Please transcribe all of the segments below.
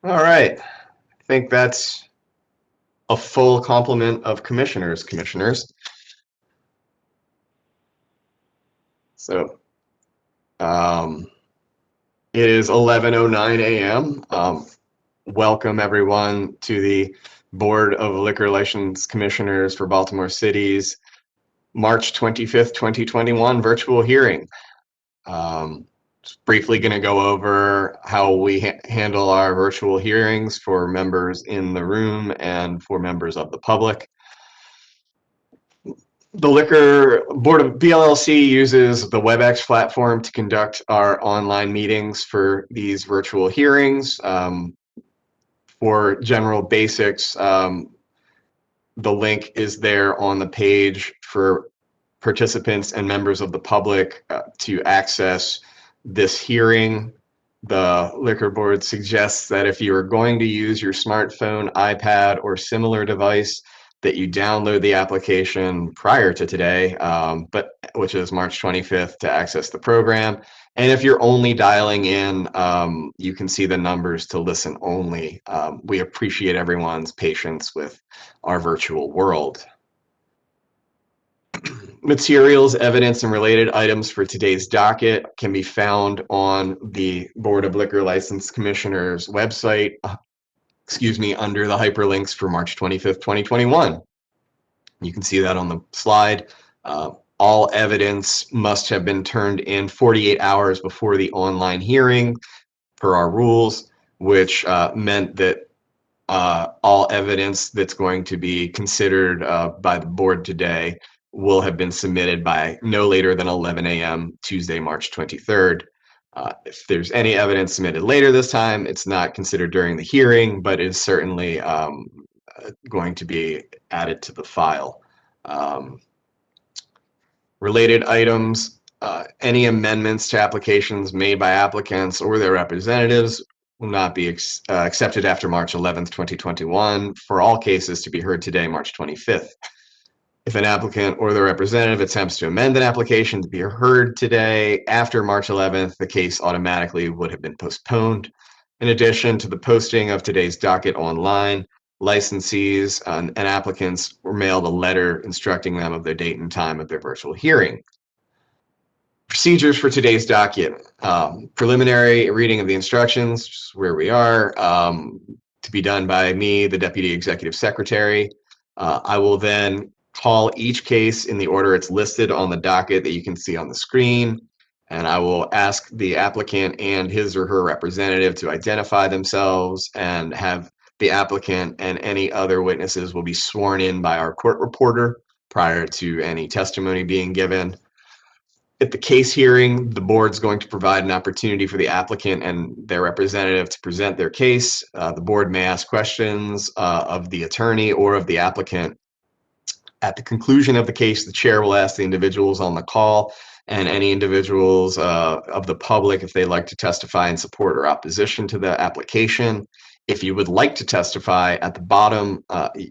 All right. I think that's a full complement of commissioners. So um, it is 11:09 a.m. Welcome everyone to the Board of Liquor License Commissioners for Baltimore City's March 25th, 2021 virtual hearing. Just briefly going to go over how we handle our virtual hearings for members in the room and for members of the public. The Liquor Board of BLLC uses the WebEx platform to conduct our online meetings for these virtual hearings. For general basics, the link is there on the page for participants and members of the public to access this hearing. The Liquor Board suggests that if you are going to use your smartphone, iPad, or similar device, that you download the application prior to today, which is March 25th, to access the program. And if you're only dialing in, you can see the numbers to listen only. We appreciate everyone's patience with our virtual world. Materials, evidence, and related items for today's docket can be found on the Board of Liquor License Commissioners website, under the hyperlinks for March 25th, 2021. You can see that on the slide. All evidence must have been turned in 48 hours before the online hearing per our rules, which meant that all evidence that's going to be considered by the board today will have been submitted by no later than 11 a.m. Tuesday, March 23rd. If there's any evidence submitted later this time, it's not considered during the hearing, but is certainly going to be added to the file. Related items, any amendments to applications made by applicants or their representatives will not be accepted after March 11th, 2021, for all cases to be heard today, March 25th. If an applicant or their representative attempts to amend an application to be heard today after March 11th, the case automatically would have been postponed. In addition to the posting of today's docket online, licensees and applicants were mailed a letter instructing them of the date and time of their virtual hearing. Procedures for today's docket. Preliminary reading of the instructions, where we are, to be done by me, the Deputy Executive Secretary. I will then call each case in the order it's listed on the docket that you can see on the screen, and I will ask the applicant and his or her representative to identify themselves, and have the applicant and any other witnesses will be sworn in by our court reporter prior to any testimony being given. At the case hearing, the board's going to provide an opportunity for the applicant and their representative to present their case. The board may ask questions of the attorney or of the applicant. At the conclusion of the case, the chair will ask the individuals on the call and any individuals of the public if they'd like to testify in support or opposition to the application. If you would like to testify, at the bottom,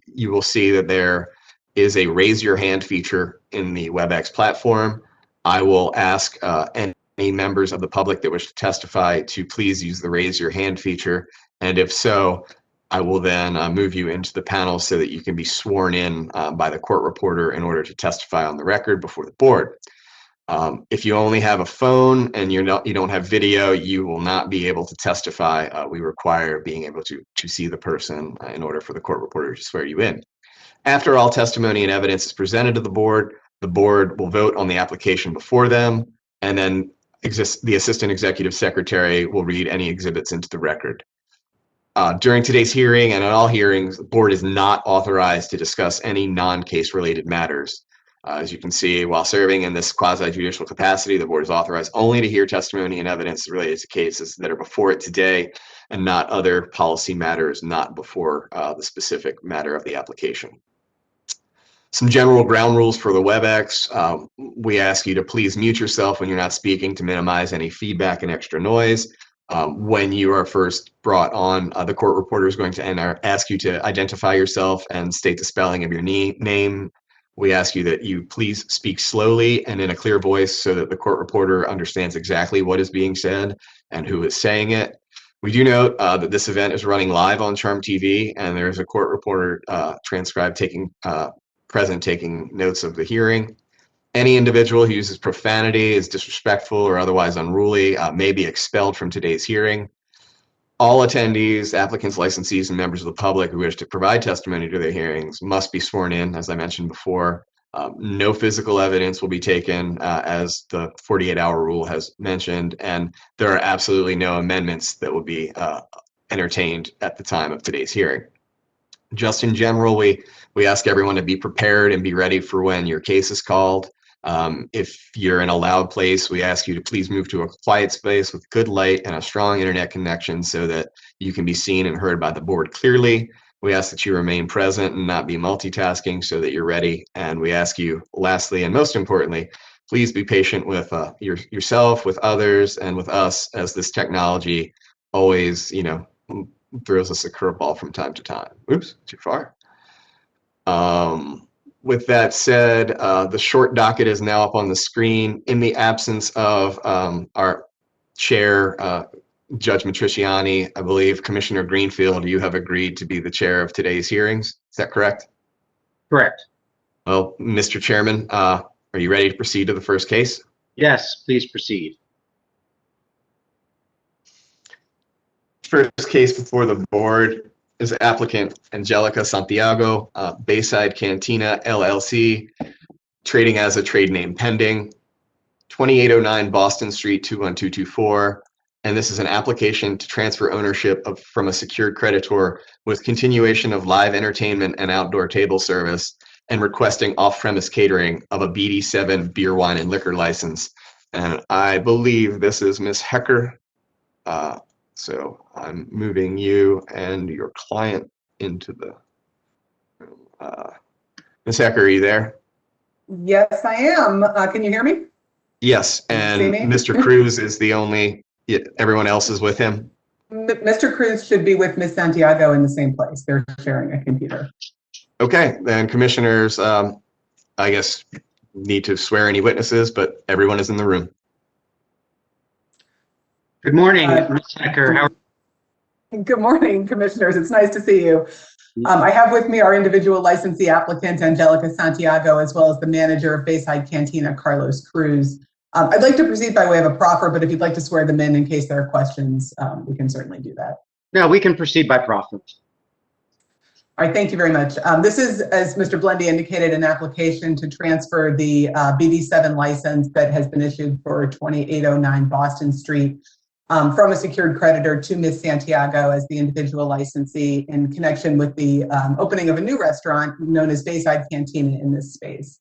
you will see that there is a raise your hand feature in the WebEx platform. I will ask any members of the public that wish to testify to please use the raise your hand feature. And if so, I will then move you into the panel so that you can be sworn in by the court reporter in order to testify on the record before the board. If you only have a phone and you don't have video, you will not be able to testify. We require being able to see the person in order for the court reporter to swear you in. After all testimony and evidence is presented to the board will vote on the application before them, and then the Assistant Executive Secretary will read any exhibits into the record. During today's hearing and at all hearings, the board is not authorized to discuss any non-case related matters. As you can see, while serving in this quasi-judicial capacity, the board is authorized only to hear testimony and evidence related to cases that are before it today, and not other policy matters not before the specific matter of the application. Some general ground rules for the WebEx. We ask you to please mute yourself when you're not speaking to minimize any feedback and extra noise. When you are first brought on, the court reporter is going to ask you to identify yourself and state the spelling of your name. We ask you that you please speak slowly and in a clear voice so that the court reporter understands exactly what is being said and who is saying it. We do note that this event is running live on Charm TV, and there's a court reporter transcribed present taking notes of the hearing. Any individual who uses profanity, is disrespectful, or otherwise unruly may be expelled from today's hearing. All attendees, applicants, licensees, and members of the public who wish to provide testimony to their hearings must be sworn in, as I mentioned before. No physical evidence will be taken, as the 48-hour rule has mentioned, and there are absolutely no amendments that will be entertained at the time of today's hearing. Just in general, we ask everyone to be prepared and be ready for when your case is called. If you're in a loud place, we ask you to please move to a quiet space with good light and a strong internet connection so that you can be seen and heard by the board clearly. We ask that you remain present and not be multitasking so that you're ready. And we ask you, lastly, and most importantly, please be patient with yourself, with others, and with us, as this technology always, throws us a curveball from time to time. Oops, too far. With that said, the short docket is now up on the screen. In the absence of our chair, Judge Matriciani, I believe Commissioner Greenfield, you have agreed to be the chair of today's hearings. Is that correct? Correct. Well, Mr. Chairman, are you ready to proceed to the first case? Yes, please proceed. First case before the board is applicant Angelica Santiago, Bayside Cantina LLC, trading as a trade name pending, 2809 Boston Street 21224. And this is an application to transfer ownership from a secured creditor with continuation of live entertainment and outdoor table service, and requesting off-premise catering of a BD7 beer, wine, and liquor license. And I believe this is Ms. Hecker. So I'm moving you and your client into the room. Ms. Hecker, are you there? Yes, I am. Can you hear me? Yes, and Mr. Cruz is the only, everyone else is with him? Mr. Cruz should be with Ms. Santiago in the same place. They're sharing a computer. Okay, then commissioners, I guess, need to swear any witnesses, but everyone is in the room. Good morning, Ms. Hecker. Good morning, commissioners. It's nice to see you. I have with me our individual licensee applicant, Angelica Santiago, as well as the manager of Bayside Cantina, Carlos Cruz. I'd like to proceed by way of a proffer, but if you'd like to swear them in case there are questions, we can certainly do that. No, we can proceed by proffer. All right, thank you very much. This is, as Mr. Blendy indicated, an application to transfer the BD7 license that has been issued for 2809 Boston Street from a secured creditor to Ms. Santiago as the individual licensee in connection with the opening of a new restaurant known as Bayside Cantina in this space.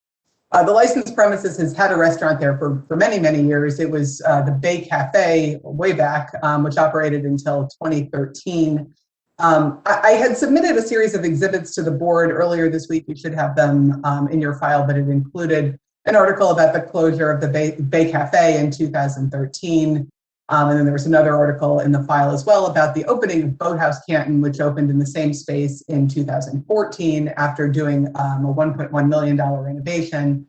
The licensed premises has had a restaurant there for many, many years. It was the Bay Cafe way back, which operated until 2013. I had submitted a series of exhibits to the board earlier this week. You should have them in your file, but it included an article about the closure of the Bay Cafe in 2013. And then there was another article in the file as well about the opening of Boathouse Canton, which opened in the same space in 2014 after doing a $1.1 million renovation.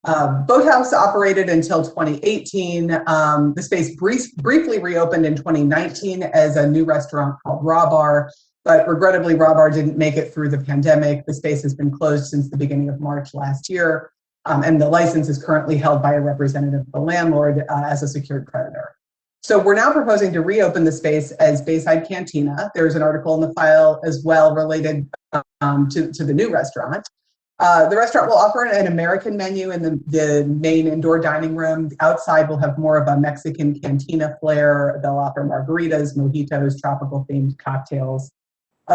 Boathouse operated until 2018. The space briefly reopened in 2019 as a new restaurant called Raw Bar, but regrettably Raw Bar didn't make it through the pandemic. The space has been closed since the beginning of March last year, and the license is currently held by a representative of the landlord as a secured creditor. So we're now proposing to reopen the space as Bayside Cantina. There's an article in the file as well related to the new restaurant. The restaurant will offer an American menu in the main indoor dining room. Outside will have more of a Mexican cantina flair. They'll offer margaritas, mojitos, tropical themed cocktails.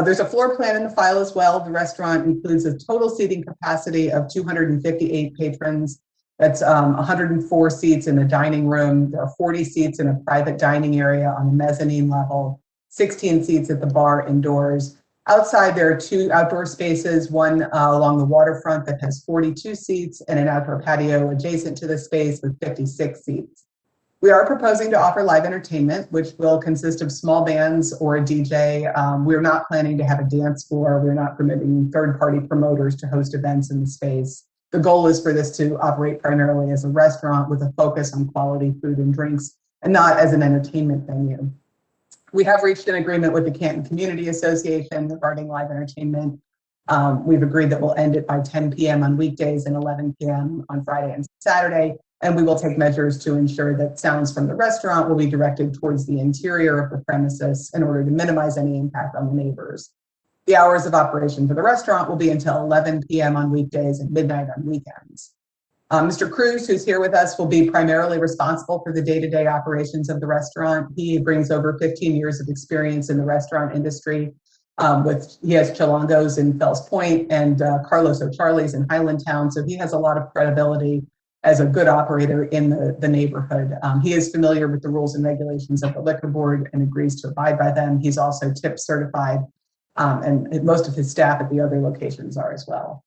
There's a floor plan in the file as well. The restaurant includes a total seating capacity of 258 patrons. That's 104 seats in a dining room. There are 40 seats in a private dining area on the mezzanine level, 16 seats at the bar indoors. Outside, there are 2 outdoor spaces, one along the waterfront that has 42 seats and an outdoor patio adjacent to the space with 56 seats. We are proposing to offer live entertainment, which will consist of small bands or a DJ. We're not planning to have a dance floor. We're not permitting third-party promoters to host events in the space. The goal is for this to operate primarily as a restaurant with a focus on quality food and drinks and not as an entertainment venue. We have reached an agreement with the Canton Community Association regarding live entertainment. We've agreed that we'll end it by 10 p.m. on weekdays and 11 p.m. on Friday and Saturday. And we will take measures to ensure that sounds from the restaurant will be directed towards the interior of the premises in order to minimize any impact on the neighbors. The hours of operation for the restaurant will be until 11 p.m. on weekdays and midnight on weekends. Mr. Cruz, who's here with us, will be primarily responsible for the day-to-day operations of the restaurant. He brings over 15 years of experience in the restaurant industry. He has Chilongos in Fells Point and Carlos O'Charlie's in Highlandtown, so he has a lot of credibility as a good operator in the neighborhood. He is familiar with the rules and regulations of the liquor board and agrees to abide by them. He's also tip certified, and most of his staff at the other locations are as well.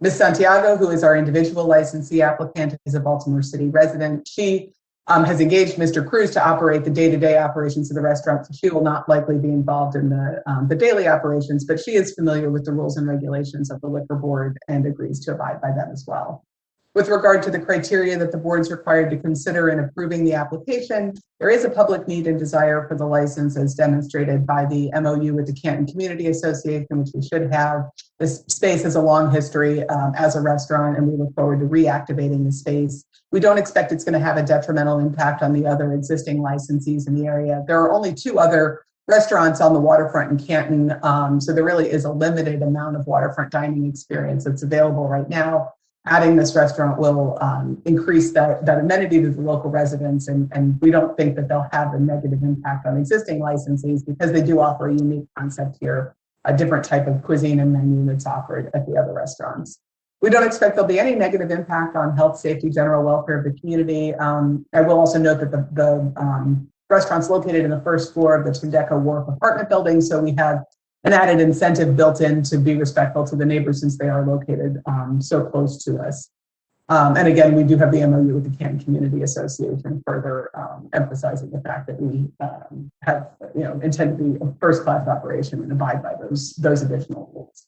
Ms. Santiago, who is our individual licensee applicant, is a Baltimore City resident. She has engaged Mr. Cruz to operate the day-to-day operations of the restaurant, so she will not likely be involved in the daily operations, but she is familiar with the rules and regulations of the liquor board and agrees to abide by them as well. With regard to the criteria that the board is required to consider in approving the application, there is a public need and desire for the license as demonstrated by the MOU with the Canton Community Association, which we should have. This space has a long history as a restaurant, and we look forward to reactivating the space. We don't expect it's going to have a detrimental impact on the other existing licensees in the area. There are only 2 other restaurants on the waterfront in Canton, so there really is a limited amount of waterfront dining experience that's available right now. Adding this restaurant will increase that amenity to the local residents, and we don't think that they'll have a negative impact on existing licensees because they do offer a unique concept here, a different type of cuisine and menu that's offered at the other restaurants. We don't expect there'll be any negative impact on health, safety, general welfare of the community. I will also note that the restaurant's located in the first floor of the Trideca Wharf apartment building, so we have an added incentive built in to be respectful to the neighbors since they are located so close to us. And again, we do have the MOU with the Canton Community Association, further emphasizing the fact that we have, intend to be a first-class operation and abide by those additional rules.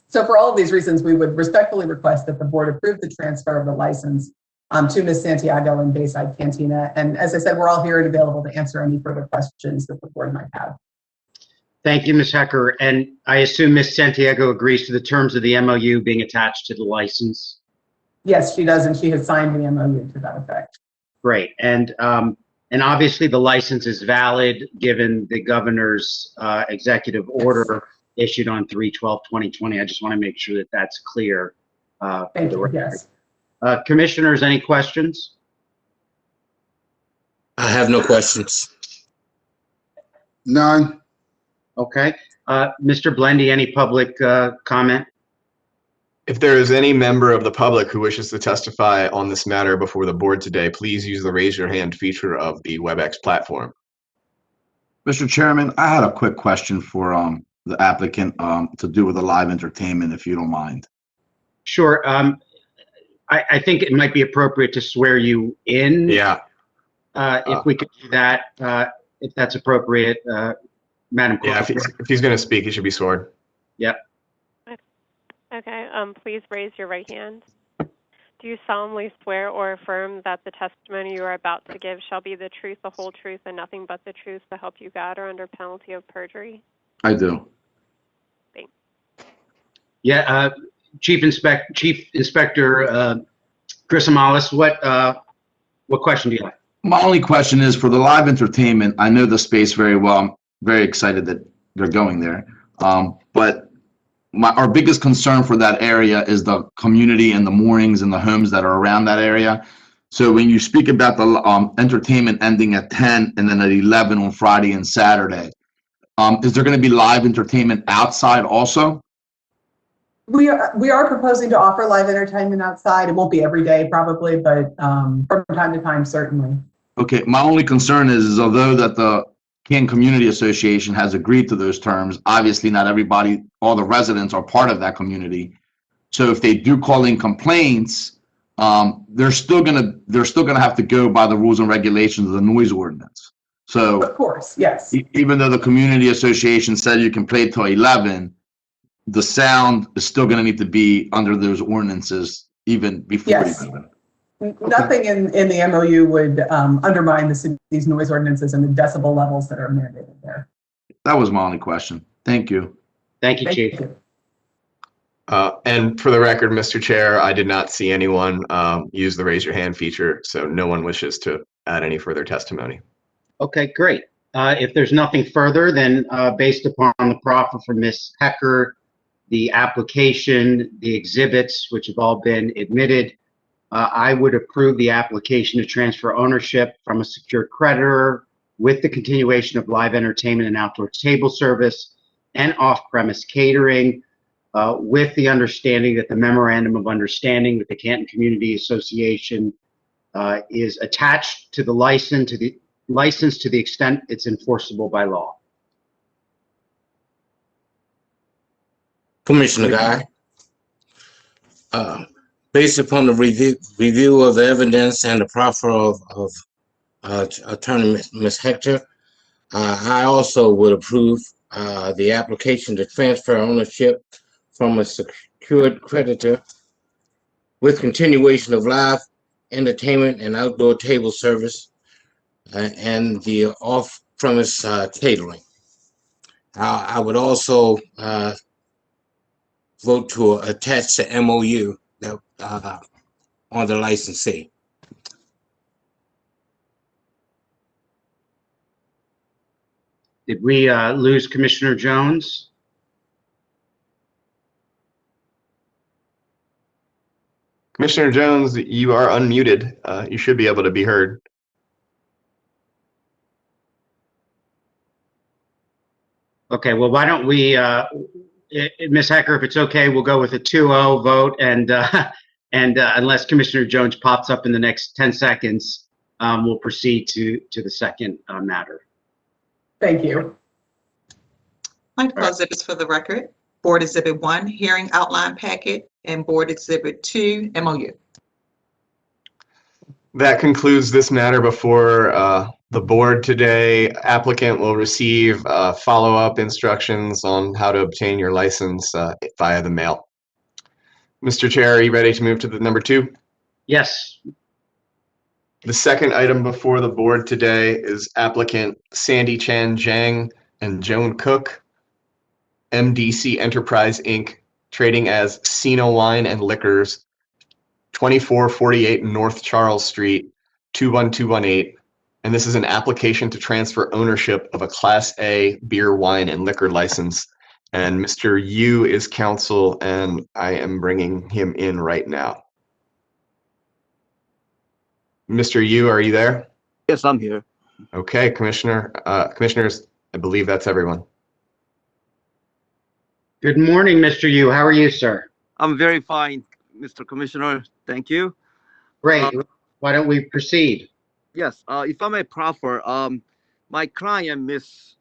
So for all of these reasons, we would respectfully request that the board approve the transfer of the license to Ms. Santiago and Bayside Cantina. And as I said, we're all here and available to answer any further questions that the board might have. Thank you, Ms. Hecker. And I assume Ms. Santiago agrees to the terms of the MOU being attached to the license? Yes, she does, and she has signed the MOU to that effect. Great. And obviously the license is valid given the governor's executive order issued on 3/12/2020. I just want to make sure that that's clear. Thank you, yes. Commissioners, any questions? I have no questions. None. Okay. Mr. Blendy, any public comment? If there is any member of the public who wishes to testify on this matter before the board today, please use the raise your hand feature of the WebEx platform. Mr. Chairman, I had a quick question for the applicant to do with the live entertainment, if you don't mind. Sure. I think it might be appropriate to swear you in. Yeah. If we could do that, if that's appropriate, Madam Clerk. Yeah, if he's going to speak, he should be sworn. Yep. Okay, please raise your right hand. Do you solemnly swear or affirm that the testimony you are about to give shall be the truth, the whole truth, and nothing but the truth to help you God or under penalty of perjury? I do. Thanks. Yeah, Chief Inspector Chris Amalis, what question do you have? My only question is for the live entertainment. I know the space very well. I'm very excited that they're going there. But our biggest concern for that area is the community and the moorings and the homes that are around that area. So when you speak about the entertainment ending at 10 and then at 11 on Friday and Saturday, is there going to be live entertainment outside also? We are proposing to offer live entertainment outside. It won't be every day probably, but from time to time, certainly. Okay, my only concern is although that the Canton Community Association has agreed to those terms, obviously not everybody, all the residents are part of that community. So if they do call in complaints, they're still gonna have to go by the rules and regulations of the noise ordinance. So of course, yes. Even though the community association said you can play till 11, the sound is still gonna need to be under those ordinances even before Yes. 11. Nothing in the MOU would undermine the city's noise ordinances and the decibel levels that are mandated there. That was my only question. Thank you. Thank you, Thank Chief. you. And for the record, Mr. Chair, I did not see anyone use the raise your hand feature, so no one wishes to add any further testimony. Okay, great. If there's nothing further, then based upon the proffer from Ms. Hecker, the application, the exhibits, which have all been admitted, I would approve the application to transfer ownership from a secured creditor with the continuation of live entertainment and outdoor table service and off-premise catering, with the understanding that the memorandum of understanding with the Canton Community Association is attached to the license to the extent it's enforceable by law. Commissioner Guy, based upon the review of the evidence and the proffer of Attorney Ms. Hector, I also would approve the application to transfer ownership from a secured creditor with continuation of live entertainment and outdoor table service and the off-premise catering. I would also vote to attach the MOU that, on the licensee. Did we lose Commissioner Jones? Commissioner Jones, you are unmuted. You should be able to be heard. Okay, well, why don't we, Ms. Hecker, if it's okay, we'll go with a 2-0 vote, and unless Commissioner Jones pops up in the next 10 seconds, we'll proceed to the second matter. Thank you. I'd like to call exhibits for the record. Board Exhibit 1, Hearing Outline Packet, and Board Exhibit 2, MOU. That concludes this matter before the board today. Applicant will receive follow-up instructions on how to obtain your license via the mail. Mr. Chair, are you ready to move to the number 2? Yes. The second item before the board today is applicant Sandy Chan Zhang and Joan Cook, MDC Enterprise, Inc., trading as Sino Wine and Liquors, 2448 North Charles Street, 21218. And this is an application to transfer ownership of a Class A beer, wine, and liquor license. And Mr. Yu is counsel, and I am bringing him in right now. Mr. Yu, are you there? Yes, I'm here. Okay, commissioners, I believe that's everyone. Good morning, Mr. Yu. How are you, sir? I'm very fine, Mr. Commissioner. Thank you. Great. Why don't we proceed? Yes, if I may proffer, my client, Ms.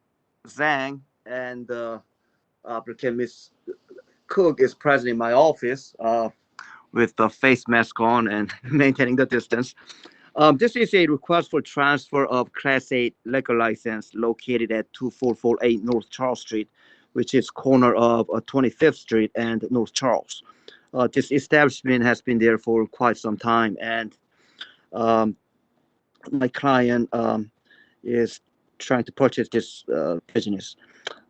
Zhang, and applicant, Ms. Cook, is present in my office with the face mask on and maintaining the distance. This is a request for transfer of Class A liquor license located at 2448 North Charles Street, which is corner of 25th Street and North Charles. This establishment has been there for quite some time, and my client is trying to purchase this business.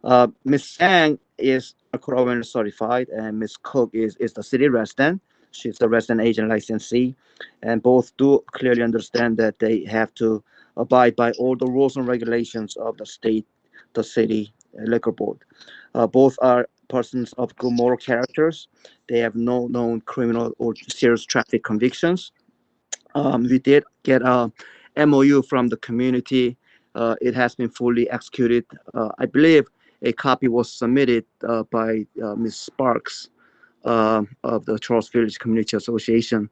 Ms. Zhang is a Corona certified, and Ms. Cook is the city resident. She's the resident agent licensee, and both do clearly understand that they have to abide by all the rules and regulations of the state, the city liquor board. Both are persons of good moral characters. They have no known criminal or serious traffic convictions. We did get a MOU from the community. It has been fully executed. I believe a copy was submitted by Ms. Sparks of the Charles Village Community Association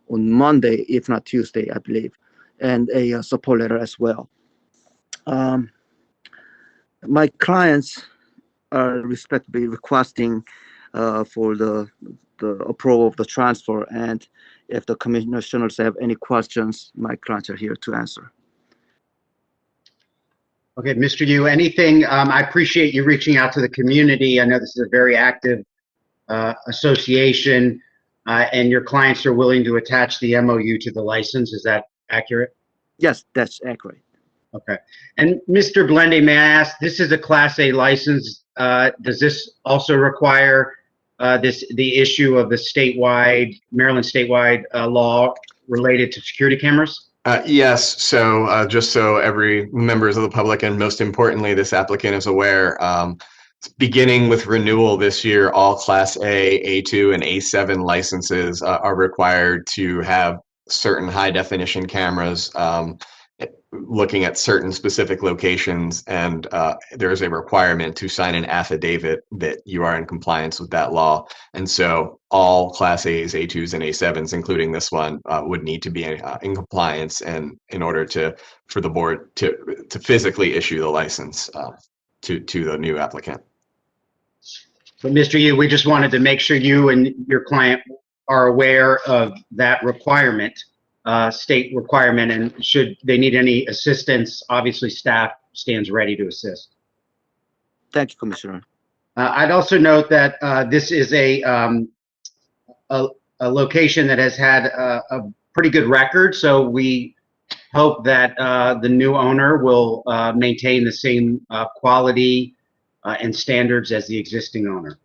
on Monday, if not Tuesday, I believe, and a support letter as well. My clients are respectively requesting for the approval of the transfer, and if the commissioners have any questions, my clients are here to answer. Okay, Mr. Yu, anything, I appreciate you reaching out to the community. I know this is a very active association. and your clients are willing to attach the MOU to the license. Is that accurate? Yes, that's accurate. Okay. And Mr. Blende, may I ask, this is a Class A license. Does this also require the issue of the Maryland statewide law related to security cameras? Yes. So just so every members of the public, and most importantly, this applicant is aware, beginning with renewal this year, all Class A, A2, and A7 licenses are required to have certain high definition cameras looking at certain specific locations, and there is a requirement to sign an affidavit that you are in compliance with that law. And so all Class A's, A2s, and A7s, including this one, would need to be in compliance, and in order for the board to physically issue the license to the new applicant. So, Mr. Yu, we just wanted to make sure you and your client are aware of that requirement, state requirement, and should they need any assistance, obviously staff stands ready to assist. Thank you, Commissioner. I'd also note that this is a location that has had a pretty good record, so we hope that the new owner will maintain the same quality and standards as the existing owner.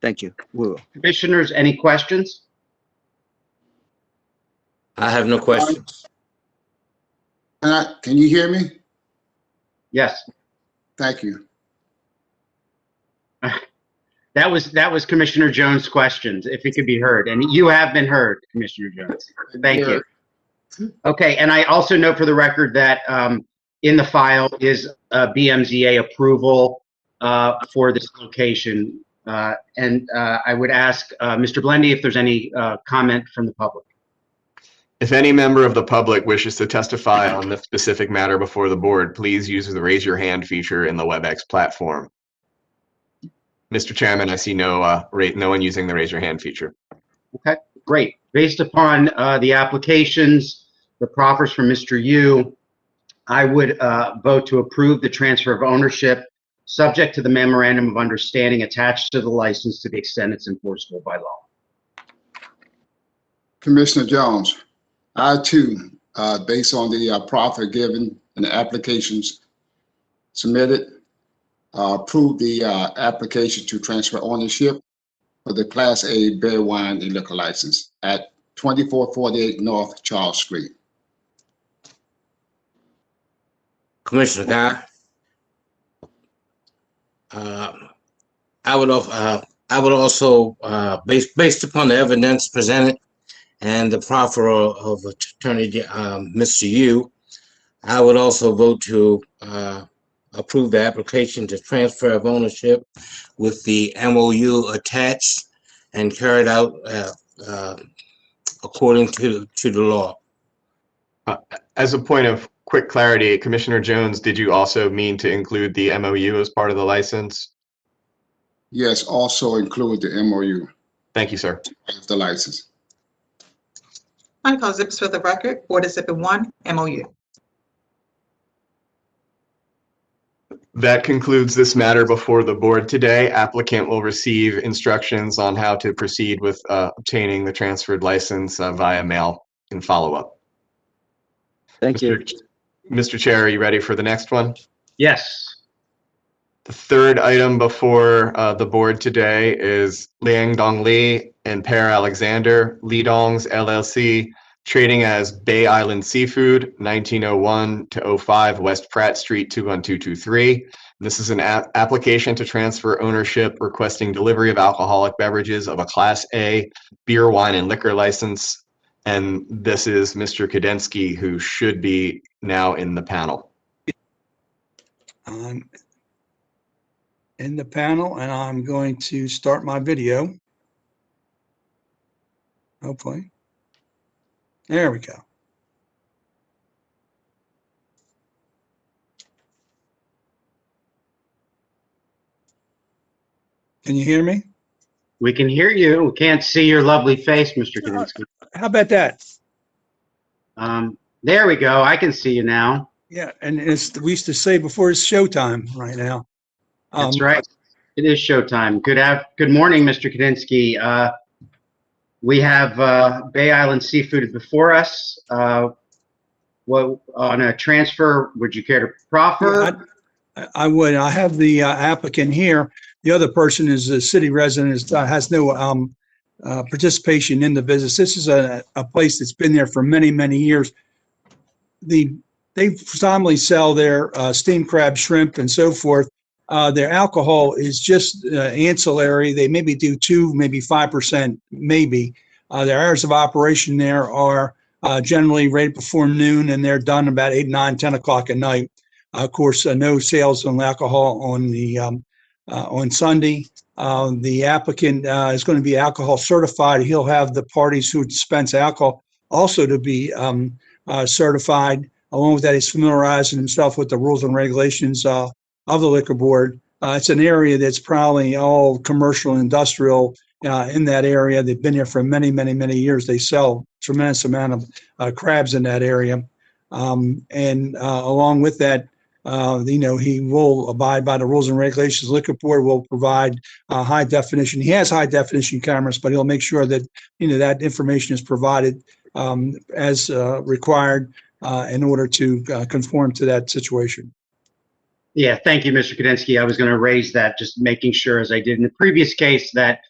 Thank you. We will. Commissioners, any questions? I have no questions. Can you hear me? Yes. Thank you. That was Commissioner Jones' questions, if it could be heard. And you have been heard, Commissioner Jones. Thank you. Okay, and I also note for the record that in the file is BMZA approval for this location. And I would ask Mr. Blende if there's any comment from the public. If any member of the public wishes to testify on this specific matter before the board, please use the raise your hand feature in the WebEx platform. Mr. Chairman, I see no one using the raise your hand feature. Okay, great. Based upon the applications, the proffers from Mr. Yu, I would vote to approve the transfer of ownership subject to the memorandum of understanding attached to the license to the extent it's enforceable by law. Commissioner Jones, I too, based on the proffer given and the applications submitted, approve the application to transfer ownership of the Class A beer, wine, and liquor license at 2448 North Charles Street. Commissioner Guy, I would also, based upon the evidence presented and the proffer of Attorney Mr. Yu, I would also vote to approve the application to transfer of ownership with the MOU attached and carried out according to the law. As a point of quick clarity, Commissioner Jones, did you also mean to include the MOU as part of the license? Yes, also include the MOU. Thank you, sir. Of the license. Michael Zips for the record, Board Exhibit 1, MOU. That concludes this matter before the board today. Applicant will receive instructions on how to proceed with obtaining the transferred license via mail in follow-up. Thank you. Mr. Chair, are you ready for the next one? Yes. The third item before the board today is Liang Dong Li and Per Alexander, Li Dongs LLC, trading as Bay Island Seafood, 1901 to 05 West Pratt Street, 21223. This is an application to transfer ownership requesting delivery of alcoholic beverages of a Class A beer, wine, and liquor license. And this is Mr. Kadensky, who should be now in the panel. I'm in the panel, and I'm going to start my video. Hopefully. There we go. Can you hear me? We can hear you. We can't see your lovely face, Mr. Kadensky. How about that? There we go. I can see you now. Yeah, and we used to say before it's showtime right now. That's right. It is showtime. Good morning, Mr. Kadensky. We have Bay Island Seafood before us. Well, on a transfer, would you care to proffer? I would. I have the applicant here. The other person is a city resident, has no participation in the business. This is a place that's been there for many, many years. They predominantly sell their steamed crab, shrimp, and so forth. Their alcohol is just ancillary. They maybe do 2, maybe 5%, maybe. Their hours of operation there are generally right before noon, and they're done about 8, 9, 10 o'clock at night. Of course, no sales on alcohol on Sunday. The applicant is going to be alcohol certified. He'll have the parties who dispense alcohol also to be certified. Along with that, he's familiarizing himself with the rules and regulations of the liquor board. It's an area that's probably all commercial and industrial in that area. They've been there for many, many, many years. They sell tremendous amount of crabs in that area. And along with that, he will abide by the rules and regulations. Liquor board will provide high definition. He has high definition cameras, but he'll make sure that, that information is provided as required in order to conform to that situation. Yeah, thank you, Mr. Kudinski. I was going to raise that, just making sure, as I did in the previous case, that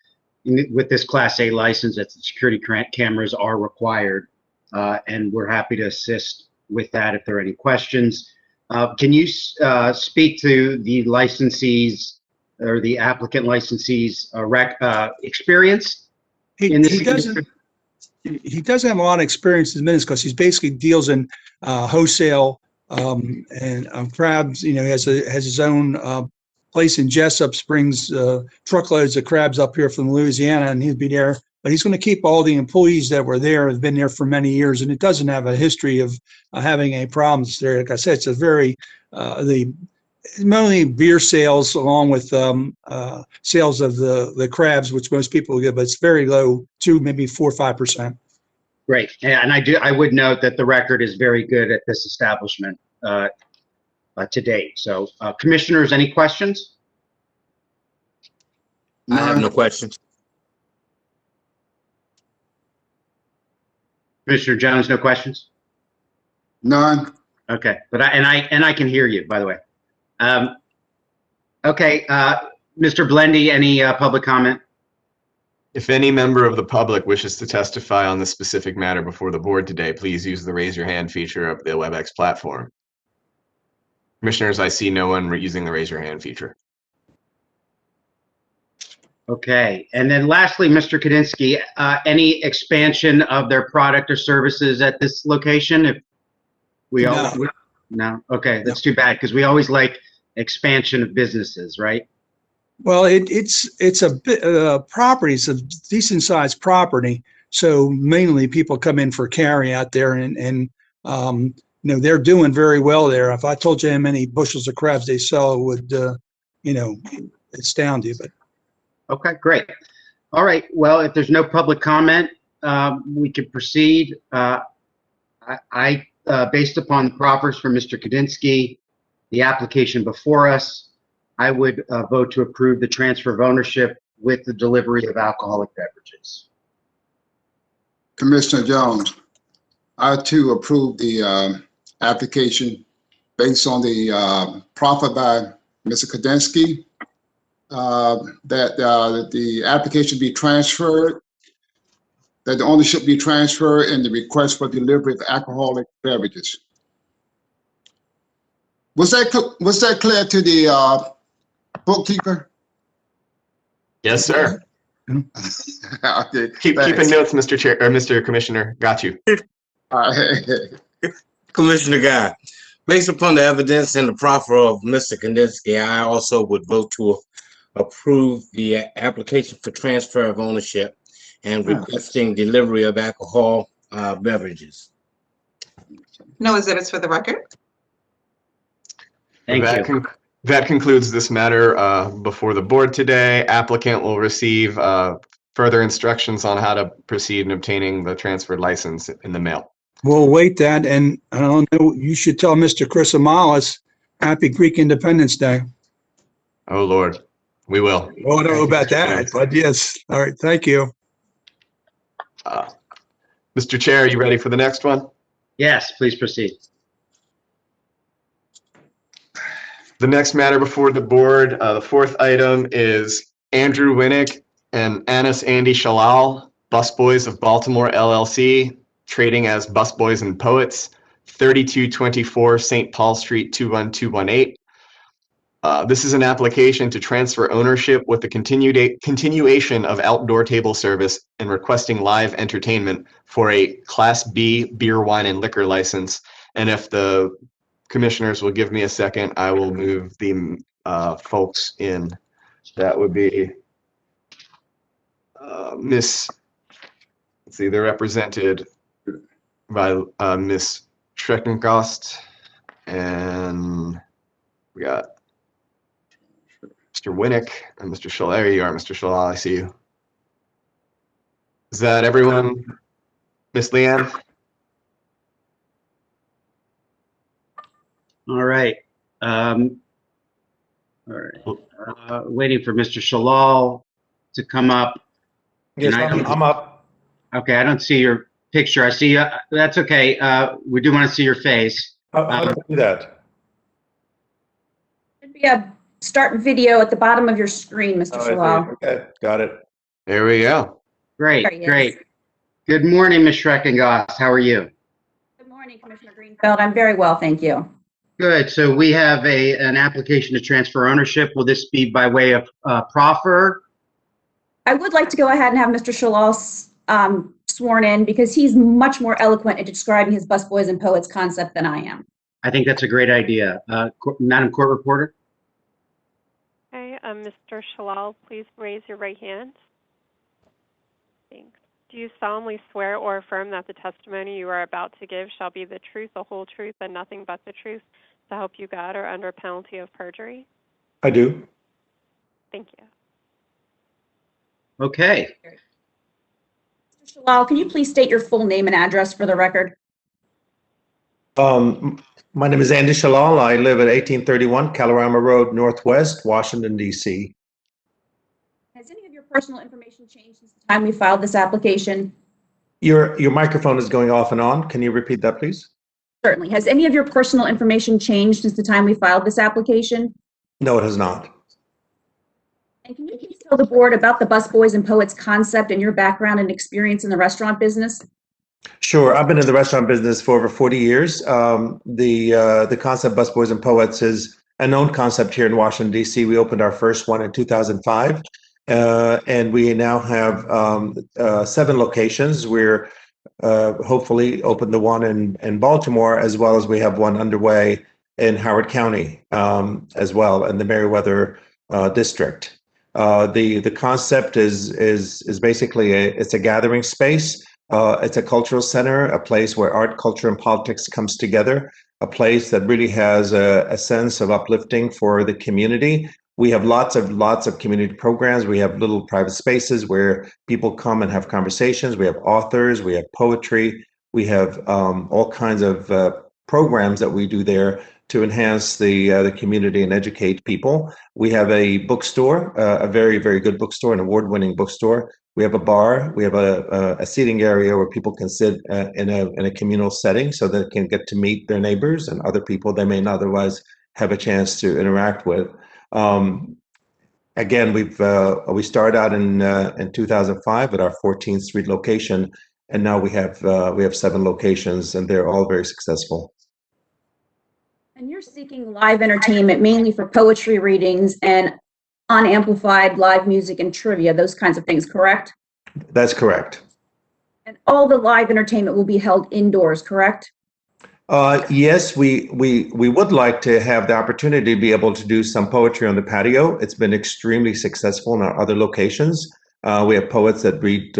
with this Class A license, that the security cameras are required, and we're happy to assist with that if there are any questions. Can you speak to the licensees or the applicant licensees' experience in this? He doesn't have a lot of experience in business because he basically deals in wholesale and crabs. He has his own place in Jessup, brings truckloads of crabs up here from Louisiana, and he'll be there. But he's going to keep all the employees that were there, have been there for many years, and it doesn't have a history of having any problems there. Like I said, it's a very mainly beer sales along with sales of the crabs, which most people get, but it's very low, 2, maybe 4 or 5%. Great, and I would note that the record is very good at this establishment to date. So, commissioners, any questions? I have no questions. Commissioner Jones, no questions? None. Okay, but I can hear you, by the way. Okay, Mr. Blendy, any public comment? If any member of the public wishes to testify on the specific matter before the board today, please use the raise your hand feature of the WebEx platform. Commissioners, I see no one using the raise your hand feature. Okay, and then lastly, Mr. Kudinski, any expansion of their product or services at this location? If we no, okay, that's too bad, because we always like expansion of businesses, right? Well, it's a bit property. It's a decent sized property, so mainly people come in for carry out there, and they're doing very well there. If I told you how many bushels of crabs they sell, it would astound you. But okay, great. All right. Well, if there's no public comment, we could proceed. Based upon the proffers from Mr. Kudinski, the application before us, I would vote to approve the transfer of ownership with the delivery of alcoholic beverages. Commissioner Jones, I too approve the application based on the proffer by Mr. Kudinski, that the application be transferred, that the ownership be transferred, and the request for delivery of alcoholic beverages. Was that clear to the bookkeeper? Yes, sir. Okay, Keeping notes, Mr. Chair or Mr. Commissioner. Got you. Commissioner Guy, based upon the evidence and the proffer of Mr. Kudinski, I also would vote to approve the application for transfer of ownership and requesting delivery of alcohol beverages. No exhibits for the record. Thank you. That concludes this matter before the board today. Applicant will receive further instructions on how to proceed in obtaining the transferred license in the mail. we'll await that, and I don't know, you should tell Mr. Chris Amalis, happy Greek Independence Day. Oh, Lord, we will. Oh, I don't know about that, but yes. All right, thank you. Mr. Chair, are you ready for the next one? Yes, please proceed. The next matter before the board, the fourth item is Andrew Winnick and Anis Andy Shalal, Busboys of Baltimore LLC, trading as Busboys and Poets, 3224 St. Paul Street 21218. This is an application to transfer ownership with the continuation of outdoor table service and requesting live entertainment for a Class B beer, wine, and liquor license. And if the commissioners will give me a second, I will move the folks in. That would be Miss, let's see, they're represented by Miss Schreckengost, and we got Mr. Winnick and Mr. Shalal. There you are, Mr. Shalal, I see you. Is that everyone? Miss Leanne? All right. All right. Waiting for Mr. Shalal to come up. Yes, I'm up. Okay, I don't see your picture. I see, that's okay. We do want to see your face. How do I do that? Should be a start video at the bottom of your screen, Mr. Oh, I see. Shalal. Okay, got it. There we go. Great, There he is. great. Good morning, Ms. Schreckengost. How are you? Good morning, Commissioner Greenfield. I'm very well, thank you. Good. So we have an application to transfer ownership. Will this be by way of proffer? I would like to go ahead and have Mr. Shalal sworn in because he's much more eloquent in describing his Busboys and Poets concept than I am. I think that's a great idea. Madam Court Reporter? Okay, Mr. Shalal, please raise your right hand. Thanks. Do you solemnly swear or affirm that the testimony you are about to give shall be the truth, the whole truth, and nothing but the truth to help you God, or under penalty of perjury? I do. Thank you. Okay. Mr. Shalal, can you please state your full name and address for the record? My name is Andy Shalal. I live at 1831 Kalorama Road, Northwest, Washington, D.C. Has any of your personal information changed since the time we filed this application? Your microphone is going off and on. Can you repeat that, please? Certainly. Has any of your personal information changed since the time we filed this application? No, it has not. And can you please tell the board about the Busboys and Poets concept and your background and experience in the restaurant business? Sure. I've been in the restaurant business for over 40 years. The concept Busboys and Poets is a known concept here in Washington, D.C. We opened our first one in 2005, and we now have 7 locations. We're hopefully open the one in Baltimore, as well as we have one underway in Howard County as well, in the Meriwether district. The concept is basically it's a gathering space. It's a cultural center, a place where art, culture, and politics comes together, a place that really has a sense of uplifting for the community. We have lots of community programs. We have little private spaces where people come and have conversations. We have authors, we have poetry, we have all kinds of programs that we do there to enhance the community and educate people. We have a bookstore, a very, very good bookstore, an award-winning bookstore. We have a bar. We have a seating area where people can sit in a communal setting so they can get to meet their neighbors and other people they may not otherwise have a chance to interact with. Again, we started out in 2005 at our 14th Street location, and now we have 7 locations, and they're all very successful. And you're seeking live entertainment mainly for poetry readings and unamplified live music and trivia, those kinds of things, correct? That's correct. And all the live entertainment will be held indoors, correct? Yes, we would like to have the opportunity to be able to do some poetry on the patio. It's been extremely successful in our other locations. We have poets that read,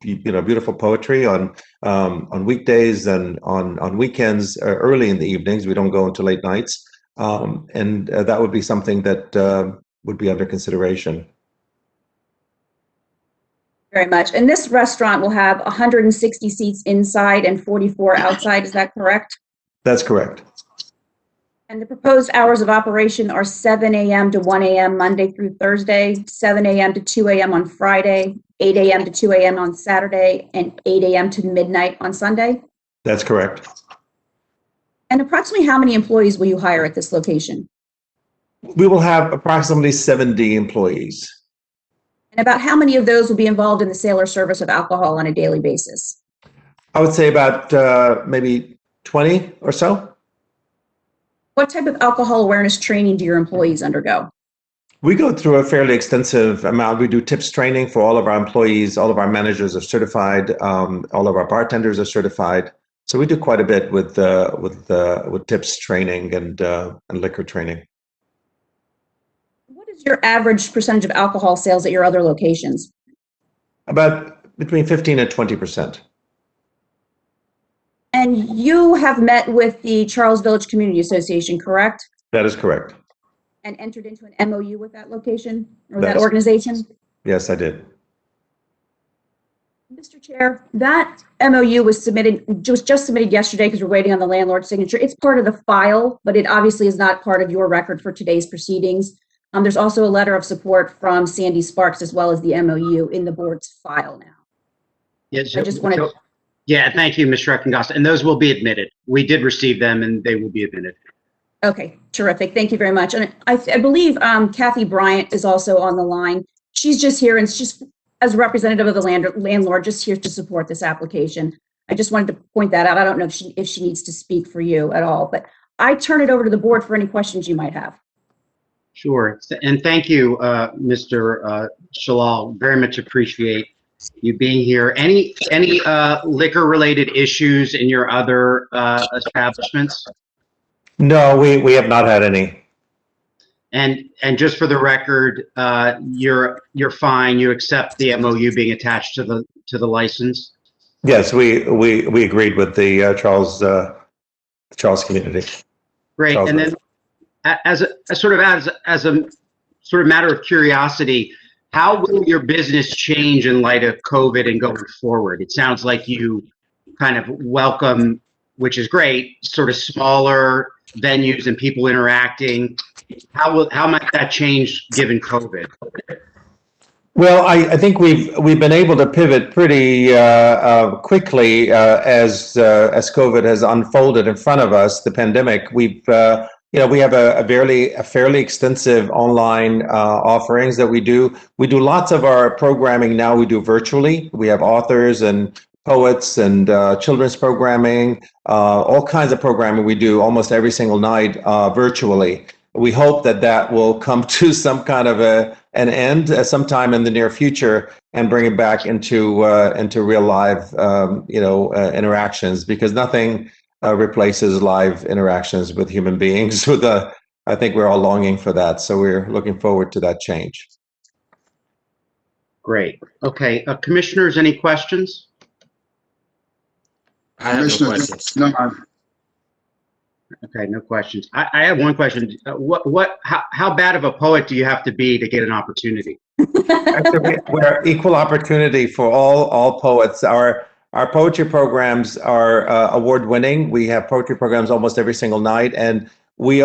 beautiful poetry on weekdays and on weekends, early in the evenings. We don't go into late nights, and that would be something that would be under consideration. Very much. And this restaurant will have 160 seats inside and 44 outside. Is that correct? That's correct. And the proposed hours of operation are 7 a.m. to 1 a.m. Monday through Thursday, 7 a.m. to 2 a.m. on Friday, 8 a.m. to 2 a.m. on Saturday, and 8 a.m. to midnight on Sunday? That's correct. And approximately how many employees will you hire at this location? We will have approximately 70 employees. And about how many of those will be involved in the sale or service of alcohol on a daily basis? I would say about maybe 20 or so. What type of alcohol awareness training do your employees undergo? We go through a fairly extensive amount. We do tips training for all of our employees. All of our managers are certified. All of our bartenders are certified. So we do quite a bit with tips training and liquor training. What is your average percentage of alcohol sales at your other locations? About between 15 and 20%. And you have met with the Charles Village Community Association, correct? That is correct. And entered into an MOU with that location or that That's- organization? Yes, I did. Mr. Chair, that MOU was just submitted yesterday because we're waiting on the landlord's signature. It's part of the file, but it obviously is not part of your record for today's proceedings. There's also a letter of support from Sandy Sparks as well as the MOU in the board's file now. Yes, I just wanted. Yeah, thank you, Ms. Schreckengost. And those will be admitted. We did receive them and they will be admitted. Okay, terrific. Thank you very much. And I believe Kathy Bryant is also on the line. She's just here and just as a representative of the landlord, just here to support this application. I just wanted to point that out. I don't know if she needs to speak for you at all, but I turn it over to the board for any questions you might have. Sure. And thank you, Mr. Shalal. Very much appreciate you being here. Any liquor related issues in your other establishments? No, we have not had any. And just for the record, you're fine. You accept the MOU being attached to the license? Yes, we agreed with the Charles community. Great. Charles And then as a matter of curiosity, how will your business change in light of COVID and going forward? It sounds like you kind of welcome, which is great, sort of smaller venues and people interacting. How might that change given COVID? Well, I think we've been able to pivot pretty quickly as COVID has unfolded in front of us. The pandemic, we have a fairly extensive online offerings that we do. We do lots of our programming now. We do virtually. We have authors and poets and children's programming, all kinds of programming we do almost every single night virtually. We hope that will come to some kind of an end sometime in the near future and bring it back into real live interactions, because nothing replaces live interactions with human beings. I think we're all longing for that, so we're looking forward to that change. Great. Okay, commissioners, any questions? I have no questions. No, Okay, no questions. I have one question. How bad of a poet do you have to be to get an opportunity? We're equal opportunity for all poets. Our poetry programs are award winning. We have poetry programs almost every single night, and we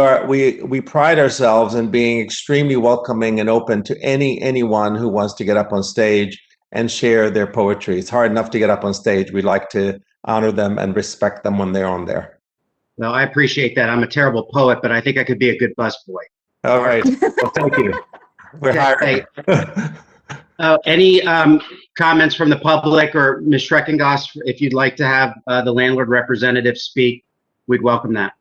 pride ourselves in being extremely welcoming and open to anyone who wants to get up on stage and share their poetry. It's hard enough to get up on stage. We like to honor them and respect them when they're on there. Well, I appreciate that. I'm a terrible poet, but I think I could be a good busboy. All right. Well, thank you. We're hiring. Any comments from the public, or Ms. Schreckengost, if you'd like to have the landlord representative speak, we'd welcome that.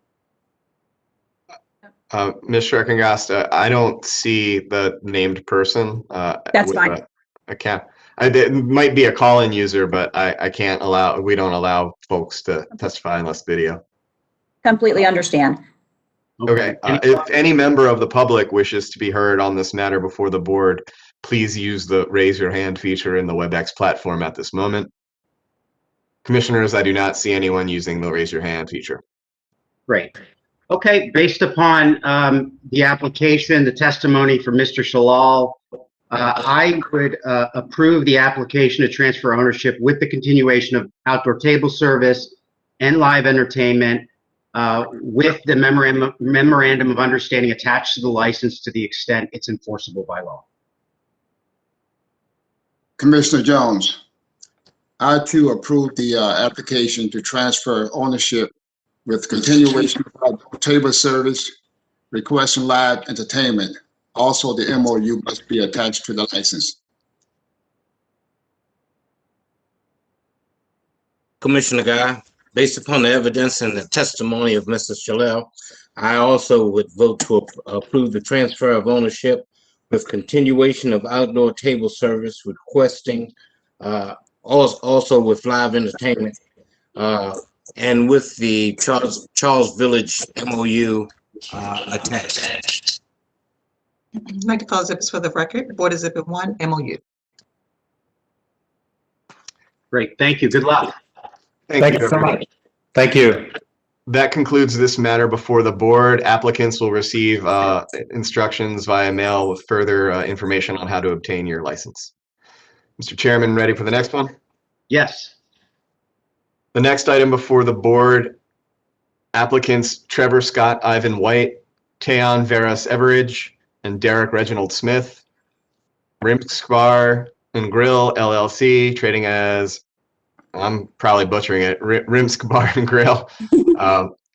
Ms. Schreckengost, I don't see the named person. That's fine. I can't. It might be a call-in user, but I can't allow. We don't allow folks to testify unless video. Completely understand. Okay. If any member of the public wishes to be heard on this matter before the board, please use the raise your hand feature in the WebEx platform at this moment. Commissioners, I do not see anyone using the raise your hand feature. Great. Okay, based upon the application, the testimony from Mr. Shalal, I would approve the application to transfer ownership with the continuation of outdoor table service and live entertainment with the memorandum of understanding attached to the license to the extent it's enforceable by law. Commissioner Jones, I too approve the application to transfer ownership with continuation of table service, requesting live entertainment. Also, the MOU must be attached to the license. Commissioner Guy, based upon the evidence and the testimony of Mr. Shalell, I also would vote to approve the transfer of ownership with continuation of outdoor table service, requesting also with live entertainment, and with the Charles Village MOU attached. I'd like to call exhibits for the record. Board Exhibit 1, MOU. Great, thank you. Good luck. Thank you so much. Thank you. That concludes this matter before the board. Applicants will receive instructions via mail with further information on how to obtain your license. Mr. Chairman, ready for the next one? Yes. The next item before the board, applicants Trevor Scott Ivan White, Teon Veras Everidge, and Derek Reginald Smith, Rimsk Bar and Grill LLC, trading as, I'm probably butchering it, Rimsk Bar and Grill,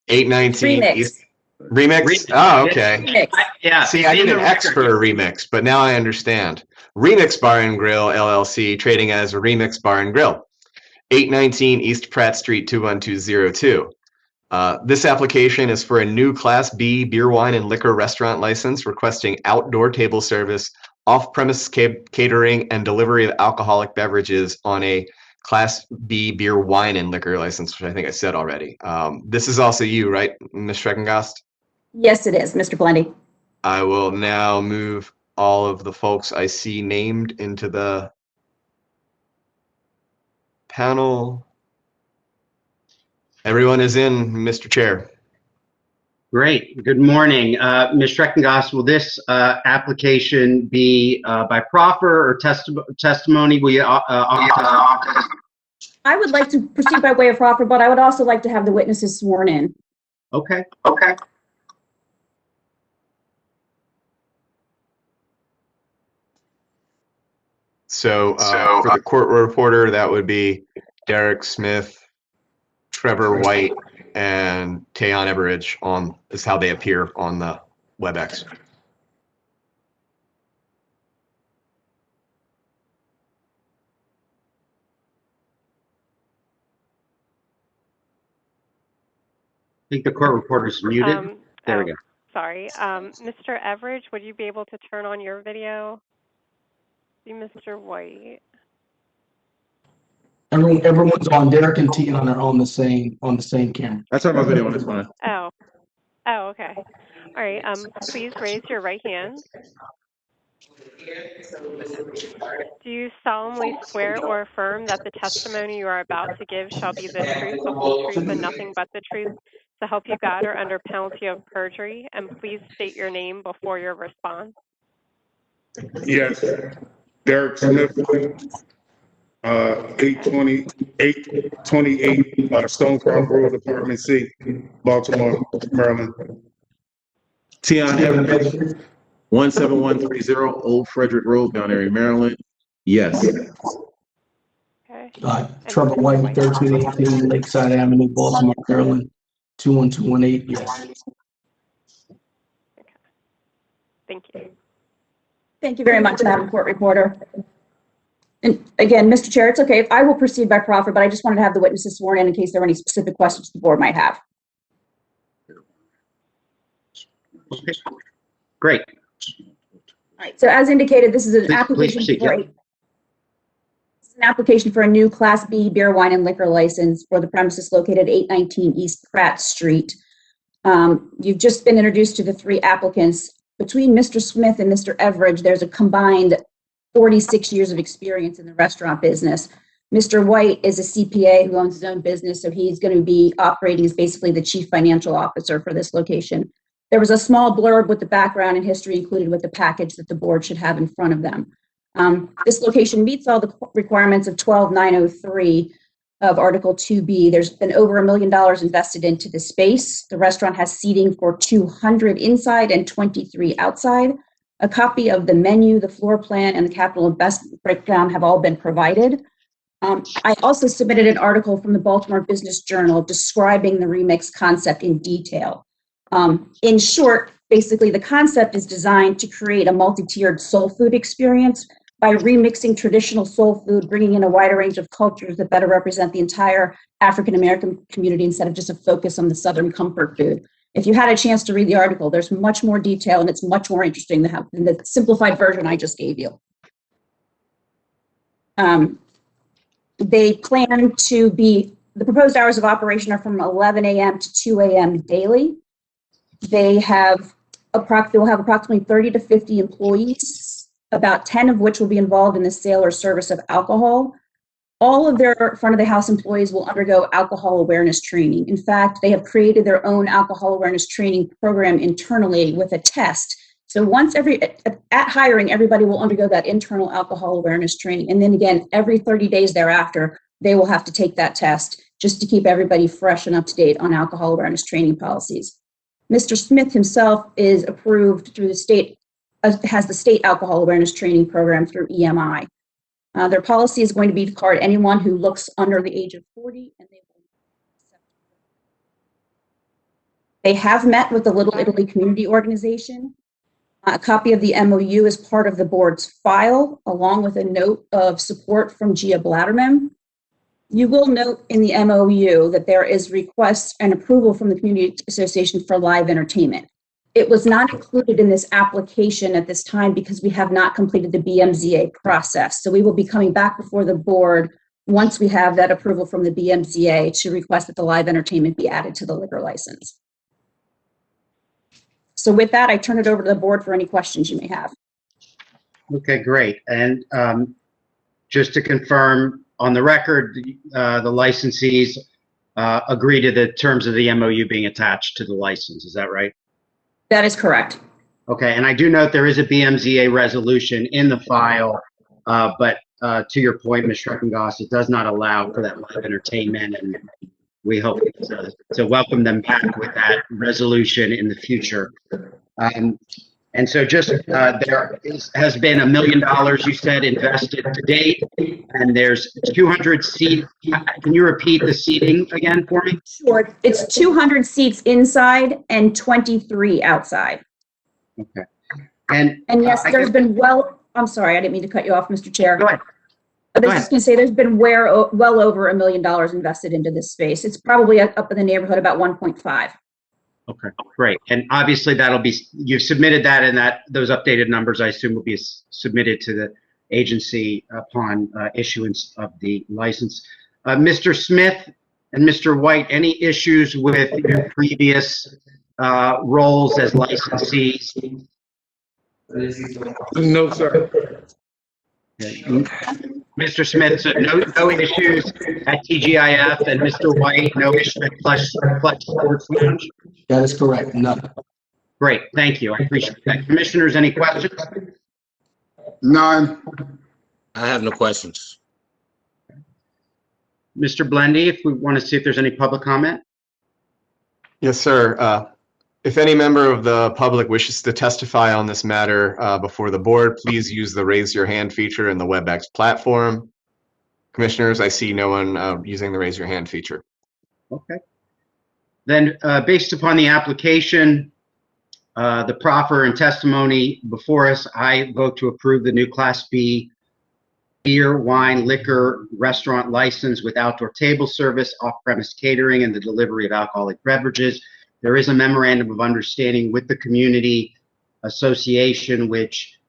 819 Remix. East. Remix? Oh, okay. Remix. Yeah. See, I need an X for a remix, but now I understand. Remix Bar and Grill LLC, trading as Remix Bar and Grill, 819 East Pratt Street, 21202. This application is for a new Class B beer, wine, and liquor restaurant license requesting outdoor table service, off-premise catering, and delivery of alcoholic beverages on a Class B beer, wine, and liquor license, which I think I said already. This is also you, right, Ms. Schreckengast? Yes, it is, Mr. Blendy. I will now move all of the folks I see named into the panel. Everyone is in, Mr. Chair. Great. Good morning. Ms. Schreckengast, will this application be by proffer or testimony? Will you I would like to proceed by way of proffer, but I would also like to have the witnesses sworn in. Okay. So for the court reporter, that would be Derek Smith, Trevor White, and Teon Everidge is how they appear on the WebEx. I think the court reporter is muted. There we go. Sorry. Mr. Everidge, would you be able to turn on your video? See Mr. White. Everyone's on. Derek and Teon are on the same camera. I turned my video on this one. Oh, okay. All right. Please raise your right hand. Do you solemnly swear or affirm that the testimony you are about to give shall be the truth, the whole truth, and nothing but the truth, to help you God, or under penalty of perjury? And please state your name before your response. Yes. Derek Smith, 828 Stonecroft Road, Apartment C, Baltimore, Maryland. Teon Evans, 17130 Old Frederick Road, Mount Airy, Maryland. Yes. Okay. Trevor White, 1318 Lakeside Avenue, Baltimore, Maryland, 21218. Yes. Okay. Thank you. Thank you very much, Madam Court Reporter. And again, Mr. Chair, it's okay. I will proceed by proffer, but I just wanted to have the witnesses sworn in case there were any specific questions the board might have. Okay. Great. All right. So as indicated, this is an application for a new Class B beer, wine, and liquor license for the premises located at 819 East Pratt Street. You've just been introduced to the three applicants. Between Mr. Smith and Mr. Everidge, there's a combined 46 years of experience in the restaurant business. Mr. White is a CPA who owns his own business, so he's going to be operating as basically the chief financial officer for this location. There was a small blurb with the background and history included with the package that the board should have in front of them. This location meets all the requirements of 12903. of Article 2B. There's been over $1 million invested into the space. The restaurant has seating for 200 inside and 23 outside. A copy of the menu, the floor plan, and the capital investment breakdown have all been provided. I also submitted an article from the Baltimore Business Journal describing the remix concept in detail. In short, basically the concept is designed to create a multi-tiered soul food experience by remixing traditional soul food, bringing in a wider range of cultures that better represent the entire African-American community instead of just a focus on the Southern comfort food. If you had a chance to read the article, there's much more detail and it's much more interesting than the simplified version I just gave you. They plan to be, the proposed hours of operation are from 11 a.m. to 2 a.m. daily. They will have approximately 30 to 50 employees, about 10 of which will be involved in the sale or service of alcohol. All of their front of the house employees will undergo alcohol awareness training. In fact, they have created their own alcohol awareness training program internally with a test. So once at hiring, everybody will undergo that internal alcohol awareness training. And then again, every 30 days thereafter, they will have to take that test just to keep everybody fresh and up to date on alcohol awareness training policies. Mr. Smith himself is approved through the state, has the state alcohol awareness training program through EMI. Their policy is going to be to card anyone who looks under the age of 40, and they have met with the Little Italy Community Organization. A copy of the MOU is part of the board's file, along with a note of support from Gia Blatterman. You will note in the MOU that there is request and approval from the Community Association for live entertainment. It was not included in this application at this time because we have not completed the BMZA process. So we will be coming back before the board once we have that approval from the BMZA to request that the live entertainment be added to the liquor license. So with that, I turn it over to the board for any questions you may have. Okay, great. And just to confirm on the record, the licensees agree to the terms of the MOU being attached to the license. Is that right? That is correct. Okay, and I do note there is a BMZA resolution in the file, but to your point, Ms. Schreckengoss, it does not allow for that live entertainment, and we hope to welcome them back with that resolution in the future. And so just has been $1 million, you said, invested to date, and there's 200 seats. Can you repeat the seating again for me? Sure. It's 200 seats inside and 23 outside. Okay. And yes, there's been I'm sorry, I didn't mean to cut you off, Mr. Chair. Go ahead. I was just going to say there's been well over $1 million invested into this space. It's probably up in the neighborhood about 1.5. Okay, great. And obviously that'll be, you've submitted that, and those updated numbers I assume will be submitted to the agency upon issuance of the license. Mr. Smith and Mr. White, any issues with your previous roles as licensees? No, sir. Mr. Smith, so no issues at TGIF, and Mr. White, no issue at Flesh Sports Lounge? That is correct. None. Great, thank you. I appreciate that. Commissioners, any questions? None. I have no questions. Mr. Blendy, if we want to see if there's any public comment? Yes, sir. If any member of the public wishes to testify on this matter before the board, please use the raise your hand feature in the WebEx platform. Commissioners, I see no one using the raise your hand feature. Okay. Then based upon the application, the proffer and testimony before us, I vote to approve the new Class B beer, wine, liquor, restaurant license with outdoor table service, off-premise catering, and the delivery of alcoholic beverages. There is a memorandum of understanding with the community association, which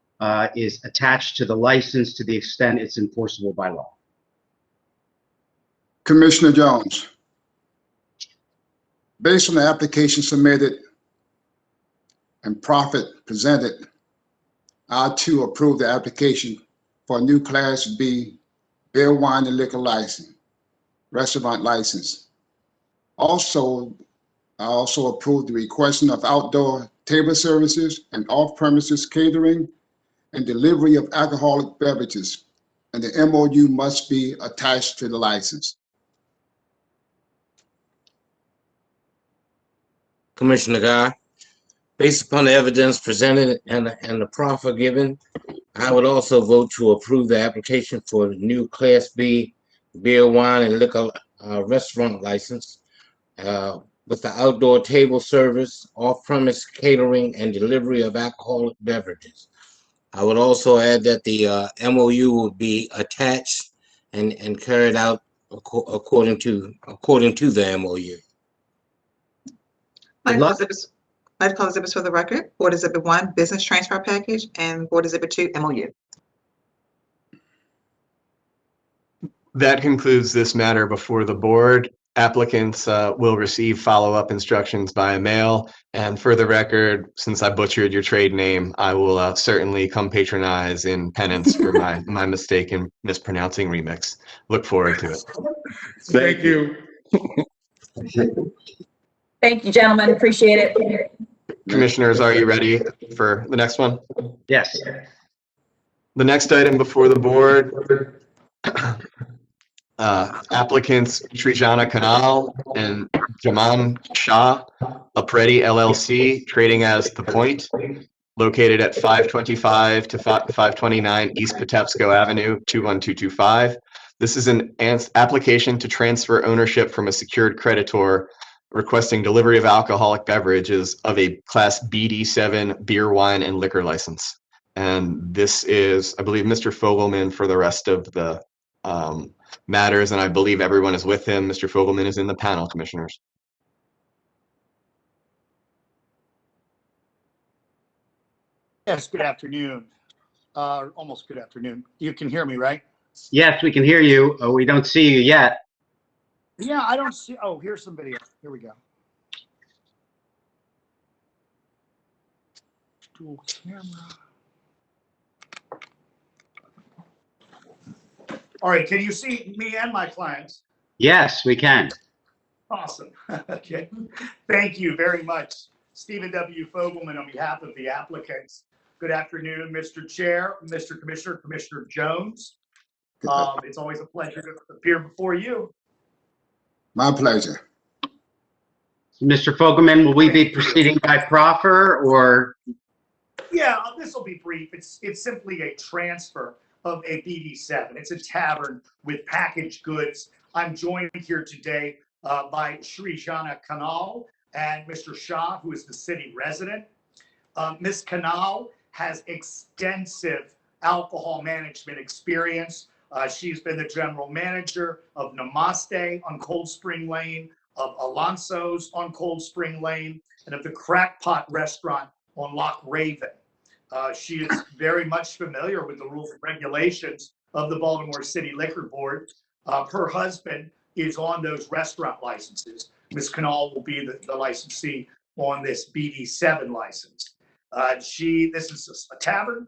is attached to the license to the extent it's enforceable by law. Commissioner Jones, based on the application submitted and profit presented, I too approve the application for a new Class B beer, wine, and liquor license, restaurant license. I also approve the requesting of outdoor table services and off-premises catering and delivery of alcoholic beverages, and the MOU must be attached to the license. Commissioner Guy. Based upon the evidence presented and the proffer given, I would also vote to approve the application for the new Class B beer, wine, and liquor restaurant license with the outdoor table service, off-premise catering, and delivery of alcoholic beverages. I would also add that the MOU will be attached and carried out according to the MOU. Medical exhibits for the record. Board Exhibit 1, business transfer package, and Board Exhibit 2, MOU. That concludes this matter before the board. Applicants will receive follow-up instructions by mail. And for the record, since I butchered your trade name, I will certainly come patronize in penance for my mistake in mispronouncing Remix. Look forward to it. Thank you. Thank you, gentlemen. Appreciate it. Commissioners, are you ready for the next one? Yes. The next item before the board, applicants Srijana Kanal and Jaman Shah, Apredi LLC, trading as The Point, located at 525 to 529 East Patapsco Avenue, 21225. This is an application to transfer ownership from a secured creditor requesting delivery of alcoholic beverages of a Class BD7 beer, wine, and liquor license. And this is, I believe, Mr. Fogelman for the rest of the matters, and I believe everyone is with him. Mr. Fogelman is in the panel, Commissioners. Yes, good afternoon. Almost good afternoon. You can hear me, right? Yes, we can hear you. We don't see you yet. Yeah, I don't see. Oh, here's some video. Here we go. Dual camera. All right, can you see me and my clients? Yes, we can. Awesome. Okay. Thank you very much. Stephen W. Fogelman on behalf of the applicants. Good afternoon, Mr. Chair, Mr. Commissioner, Commissioner Jones. It's always a pleasure to appear before you. My pleasure. Mr. Fogelman, will we be proceeding by proffer or? Yeah, this will be brief. It's simply a transfer of a BD7. It's a tavern with packaged goods. I'm joined here today by Srijana Kanal and Mr. Shah, who is the city resident. Ms. Kanal has extensive alcohol management experience. She's been the general manager of Namaste on Cold Spring Lane, of Alonso's on Cold Spring Lane, and of the Crackpot restaurant on Loch Raven. She is very much familiar with the rules and regulations of the Baltimore City Liquor Board. Her husband is on those restaurant licenses. Ms. Kanal will be the licensee on this BD7 license. This is a tavern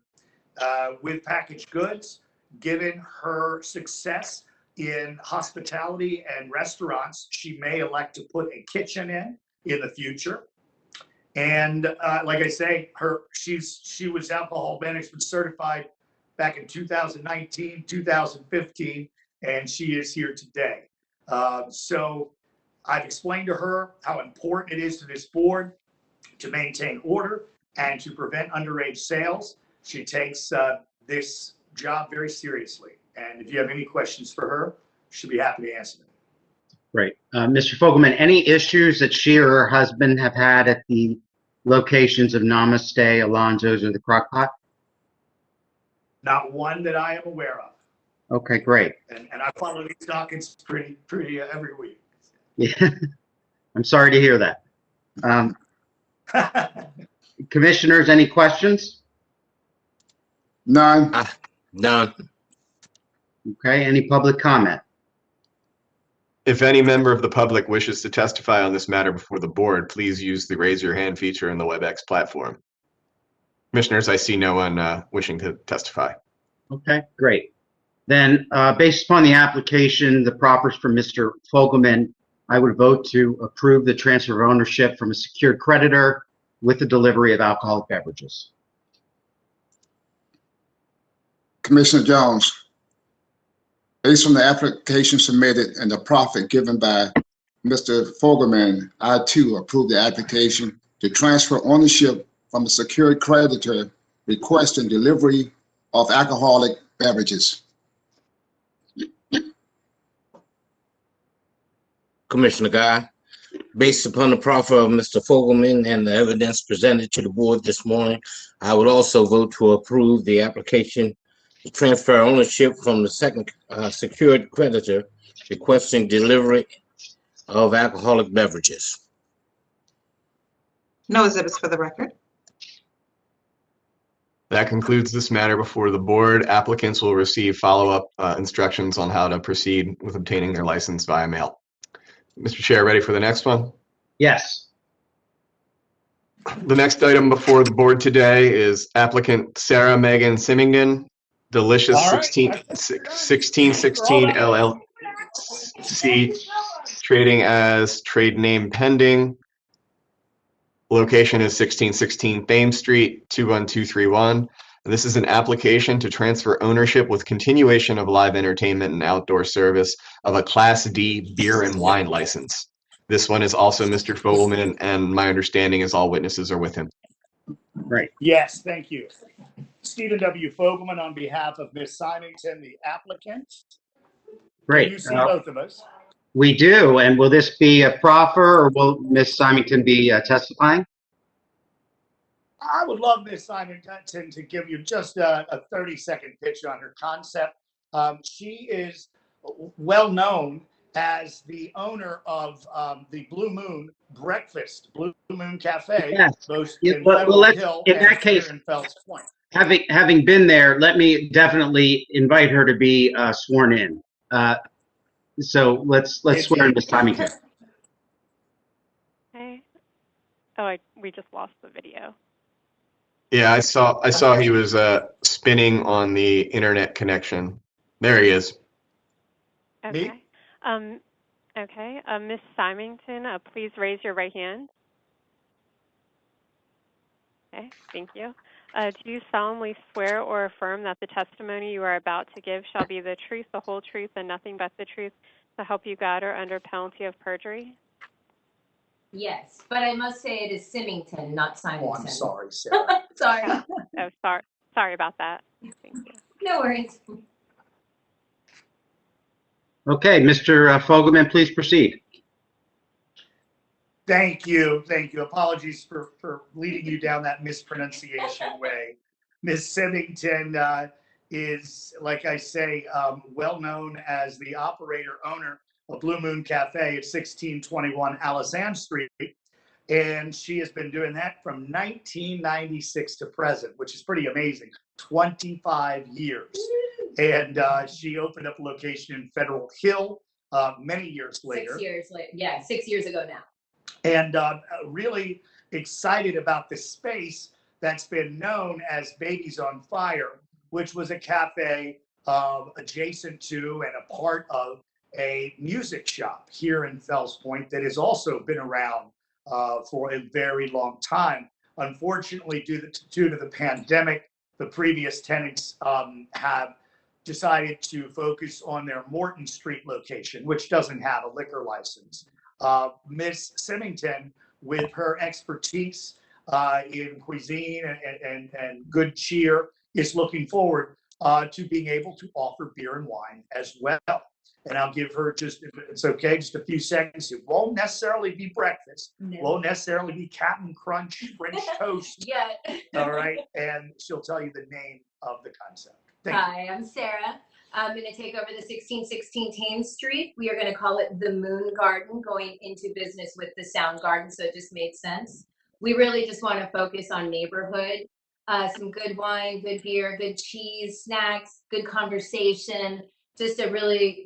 with packaged goods. Given her success in hospitality and restaurants, she may elect to put a kitchen in the future. And like I say, she was alcohol management certified back in 2019, 2015, and she is here today. So I've explained to her how important it is to this board to maintain order and to prevent underage sales. She takes this job very seriously. And if you have any questions for her, she'll be happy to answer them. Great. Mr. Fogelman, any issues that she or her husband have had at the locations of Namaste, Alonso's, or the Crockpot? Not one that I am aware of. Okay, great. And I follow these dockets pretty every week. Yeah, I'm sorry to hear that. Commissioners, any questions? None. None. Okay, any public comment? If any member of the public wishes to testify on this matter before the board, please use the raise your hand feature in the WebEx platform. Commissioners, I see no one wishing to testify. Okay, great. Then based upon the application, the proffers from Mr. Fogelman, I would vote to approve the transfer of ownership from a secured creditor with the delivery of alcoholic beverages. Commissioner Jones, based on the application submitted and the profit given by Mr. Fogelman, I too approve the application to transfer ownership from the secured creditor requesting delivery of alcoholic beverages. Commissioner Guy, based upon the proffer of Mr. Fogelman and the evidence presented to the board this morning, I would also vote to approve the application to transfer ownership from the second secured creditor requesting delivery of alcoholic beverages. No exhibits for the record. That concludes this matter before the board. Applicants will receive follow-up instructions on how to proceed with obtaining their license via mail. Mr. Chair, ready for the next one? Yes. The next item before the board today is applicant Sarah Megan Symington, Delicious All right. 1616 LLC, trading as trade name pending. Location is 1616 Thames Street, 21231. And this is an application to transfer ownership with continuation of live entertainment and outdoor service of a Class D beer and wine license. This one is also Mr. Fogelman, and my understanding is all witnesses are with him. Right. Yes, thank you. Stephen W. Fogelman on behalf of Ms. Symington, the applicant. Great. Can you see both of us? We do. And will this be a proffer, or will Ms. Symington be testifying? I would love Ms. Symington to give you just a 30-second pitch on her concept. She is well known as the owner of the Blue Moon Breakfast, Blue Moon Cafe, Yes. both Yeah, in well, Federal let's- Hill in and that case- here in Fells Point. Having been there, let me definitely invite her to be sworn in. So let's swear in Ms. Symington. Okay. Oh, we just lost the video. Yeah, I saw he was spinning on the internet connection. There he is. Okay. Okay. Ms. Symington, please raise your right hand. Okay, thank you. Do you solemnly swear or affirm that the testimony you are about to give shall be the truth, the whole truth, and nothing but the truth, to help you God, or under penalty of perjury? Yes, but I must say it is Symington, not Symington. Oh, I'm sorry, Sarah. Sorry. Oh, sorry about that. Thank you. No worries. Okay, Mr. Fogelman, please proceed. Thank you. Thank you. Apologies for leading you down that mispronunciation way. Ms. Symington is, like I say, well known as the operator owner of Blue Moon Cafe at 1621 Alisande Street. And she has been doing that from 1996 to present, which is pretty amazing. 25 years. And she opened up a location in Federal Hill many years later. 6 years later. Yeah, 6 years ago now. And really excited about the space that's been known as Babies on Fire, which was a cafe adjacent to and a part of a music shop here in Fells Point that has also been around for a very long time. Unfortunately, due to the pandemic, the previous tenants have decided to focus on their Morton Street location, which doesn't have a liquor license. Ms. Symington, with her expertise in cuisine and good cheer, is looking forward to being able to offer beer and wine as well. And I'll give her just, if it's okay, just a few seconds. It won't necessarily be breakfast. No. Won't necessarily be Captain Crunch French toast. Yeah. All right. And she'll tell you the name of the concept. Thank you. Hi, I'm Sarah. I'm going to take over the 1616 Thames Street. We are going to call it the Moon Garden, going into business with the Sound Garden, so it just made sense. We really just want to focus on neighborhood, some good wine, good beer, good cheese, snacks, good conversation, just a really,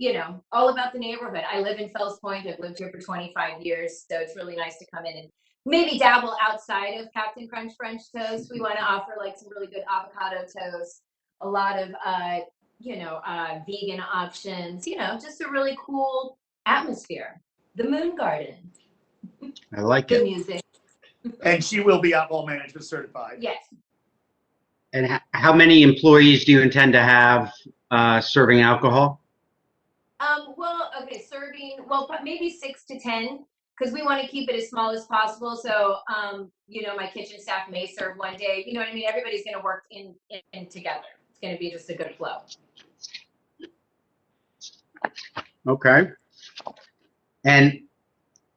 all about the neighborhood. I live in Fells Point. I've lived here for 25 years, so it's really nice to come in and maybe dabble outside of Captain Crunch French toast. We want to offer like some really good avocado toast, a lot of vegan options, just a really cool atmosphere. The Moon Garden. I like Good it. music. And she will be alcohol management certified. Yes. And how many employees do you intend to have serving alcohol? Well, okay, serving, well, maybe 6 to 10, because we want to keep it as small as possible. So, you know, my kitchen staff may serve one day. You know what I mean? Everybody's going to work in together. It's going to be just a good flow. Okay. And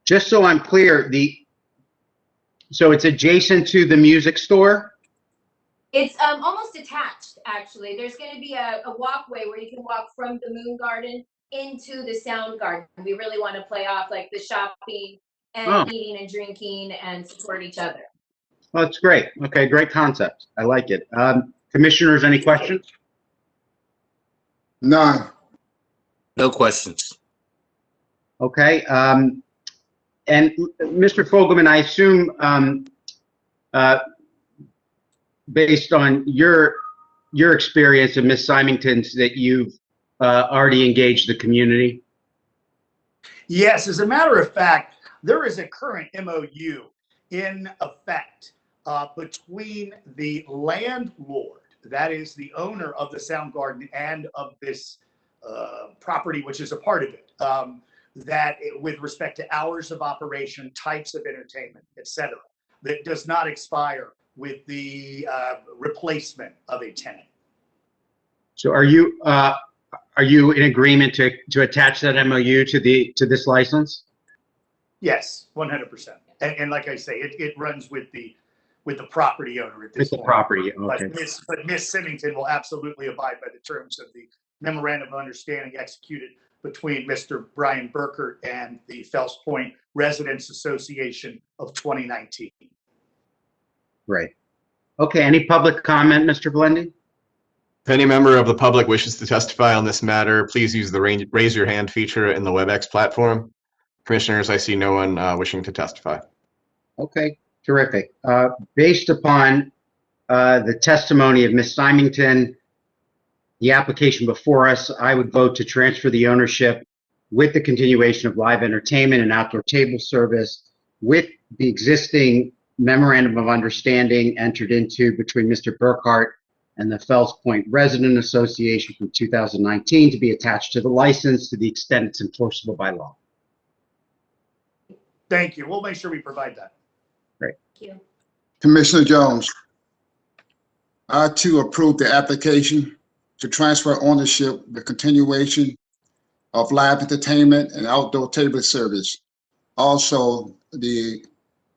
just so I'm clear, so it's adjacent to the music store? It's almost attached, actually. There's going to be a walkway where you can walk from the Moon Garden into the Sound Garden. We really want to play off like the shopping and eating and drinking and support each other. Well, that's great. Okay, great concept. I like it. Commissioners, any questions? None. No questions. Okay. And Mr. Fogelman, I assume based on your experience and Ms. Symington's that you've already engaged the community? Yes, as a matter of fact, there is a current MOU in effect between the landlord, that is the owner of the Sound Garden and of this property, which is a part of it, with respect to hours of operation, types of entertainment, etc., that does not expire with the replacement of a tenant. So are you in agreement to attach that MOU to this license? Yes, 100%. And like I say, it runs with the property owner at this point. With the property, okay. But Ms. Symington will absolutely abide by the terms of the memorandum of understanding executed between Mr. Brian Burkert and the Fells Point Residents Association of 2019. Right. Okay, any public comment, Mr. Blendy? If any member of the public wishes to testify on this matter, please use the raise your hand feature in the WebEx platform. Commissioners, I see no one wishing to testify. Okay, terrific. Based upon the testimony of Ms. Symington, the application before us, I would vote to transfer the ownership with the continuation of live entertainment and outdoor table service with the existing memorandum of understanding entered into between Mr. Burkhardt and the Fells Point Resident Association from 2019 to be attached to the license to the extent it's enforceable by law. Thank you. We'll make sure we provide that. Great. Thank you. Commissioner Jones, I too approve the application to transfer ownership, the continuation of live entertainment and outdoor table service. Also, the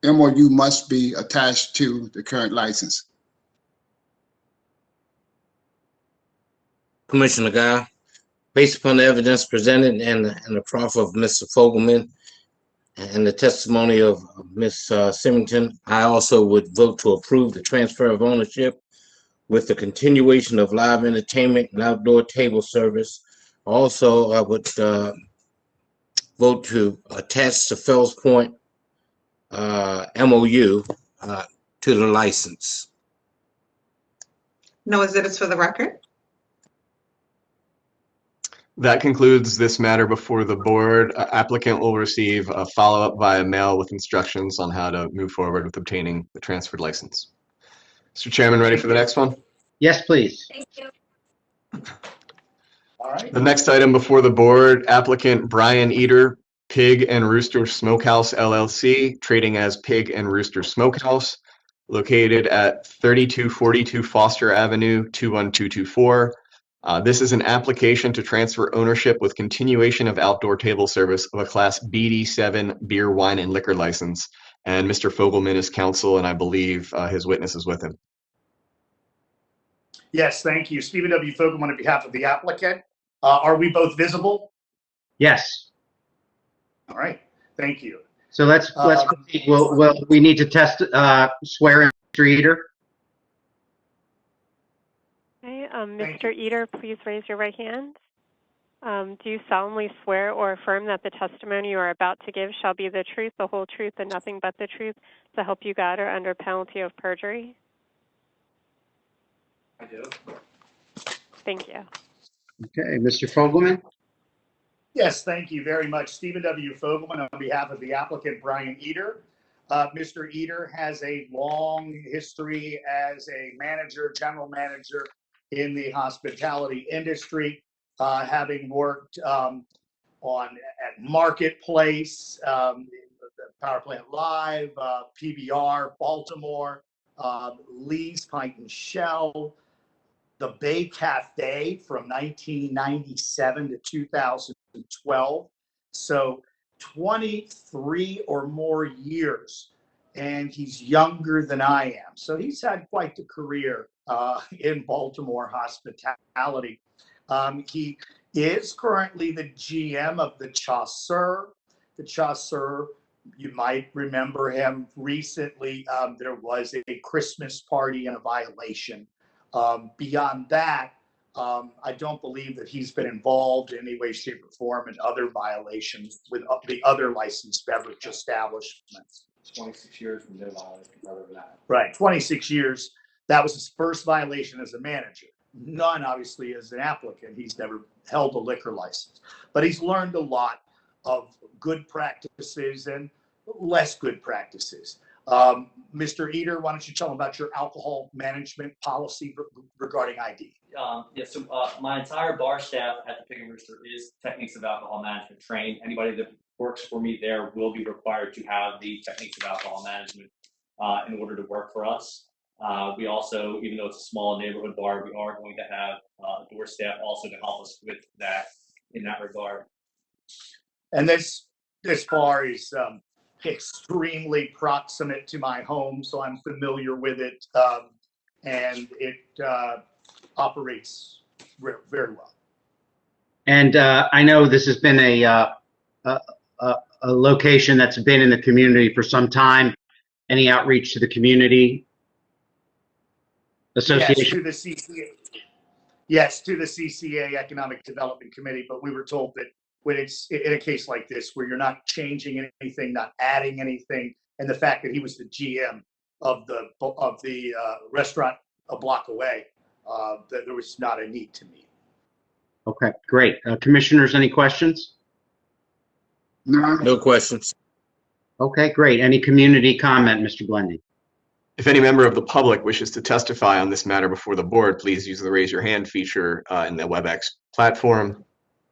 MOU must be attached to the current license. Commissioner Guy, based upon the evidence presented and the proffer of Mr. Fogelman and the testimony of Ms. Symington, I also would vote to approve the transfer of ownership with the continuation of live entertainment and outdoor table service. Also, I would vote to attach the Fells Point MOU to the license. No exhibits for the record. That concludes this matter before the board. Applicant will receive a follow-up via mail with instructions on how to move forward with obtaining the transferred license. Mr. Chairman, ready for the next one? Yes, please. Thank you. All right. The next item before the board, applicant Brian Eater, Pig and Rooster Smokehouse LLC, trading as Pig and Rooster Smokehouse, located at 3242 Foster Avenue, 21224. This is an application to transfer ownership with continuation of outdoor table service of a Class BD7 beer, wine, and liquor license. And Mr. Fogelman is counsel, and I believe his witness is with him. Yes, thank you. Stephen W. Fogelman on behalf of the applicant. Are we both visible? Yes. All right. Thank you. So let's proceed. We need to swear in Mr. Eater. Okay, Mr. Eater, please raise your right hand. Do you solemnly swear or affirm that the testimony you are about to give shall be the truth, the whole truth, and nothing but the truth, to help you God, or under penalty of perjury? I do. Thank you. Okay, Mr. Fogelman. Yes, thank you very much. Stephen W. Fogelman on behalf of the applicant, Brian Eater. Mr. Eater has a long history as a manager, general manager in the hospitality industry, having worked at Marketplace, Power Plant Live, PBR, Baltimore, Lee's Pint and Shell, the Bay Cafe from 1997 to 2012. So 23 or more years, and he's younger than I am. So he's had quite the career in Baltimore hospitality. He is currently the GM of the Chasseur. The Chasseur, you might remember him recently. There was a Christmas party and a violation. Beyond that, I don't believe that he's been involved in any way, shape, or form in other violations with the other licensed beverage establishments. 26 years from no violation other than that. Right, 26 years. That was his first violation as a manager. None, obviously, as an applicant. He's never held a liquor license. But he's learned a lot of good practices and less good practices. Mr. Eater, why don't you tell them about your alcohol management policy regarding ID? Yes, so my entire bar staff at the Pig and Rooster is techniques of alcohol management trained. Anybody that works for me there will be required to have the techniques of alcohol management in order to work for us. We also, even though it's a small neighborhood bar, we are going to have door staff also to help us with that in that regard. And this bar is extremely proximate to my home, so I'm familiar with it, and it operates very well. And I know this has been a location that's been in the community for some time. Any outreach to the community association? Yes, to the CCA Economic Development Committee, but we were told that when it's in a case like this, where you're not changing anything, not adding anything, and the fact that he was the GM of the restaurant a block away, that there was not a need to meet. Okay, great. Commissioners, any questions? No questions. Okay, great. Any community comment, Mr. Glendy? If any member of the public wishes to testify on this matter before the board, please use the raise your hand feature in the WebEx platform.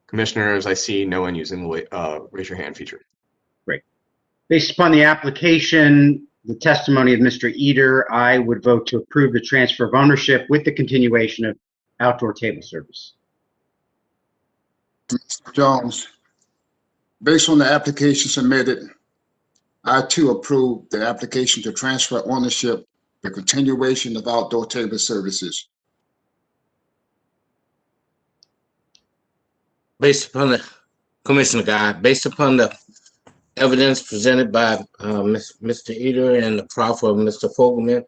Commissioners, I see no one using the raise your hand feature. Great. Based upon the application, the testimony of Mr. Eater, I would vote to approve the transfer of ownership with the continuation of outdoor table service. Mr. Jones, based on the application submitted, I too approve the application to transfer ownership, the continuation of outdoor table services. Based upon the Commissioner Guy, based upon the evidence presented by Mr. Eater and the proffer of Mr. Fogelman,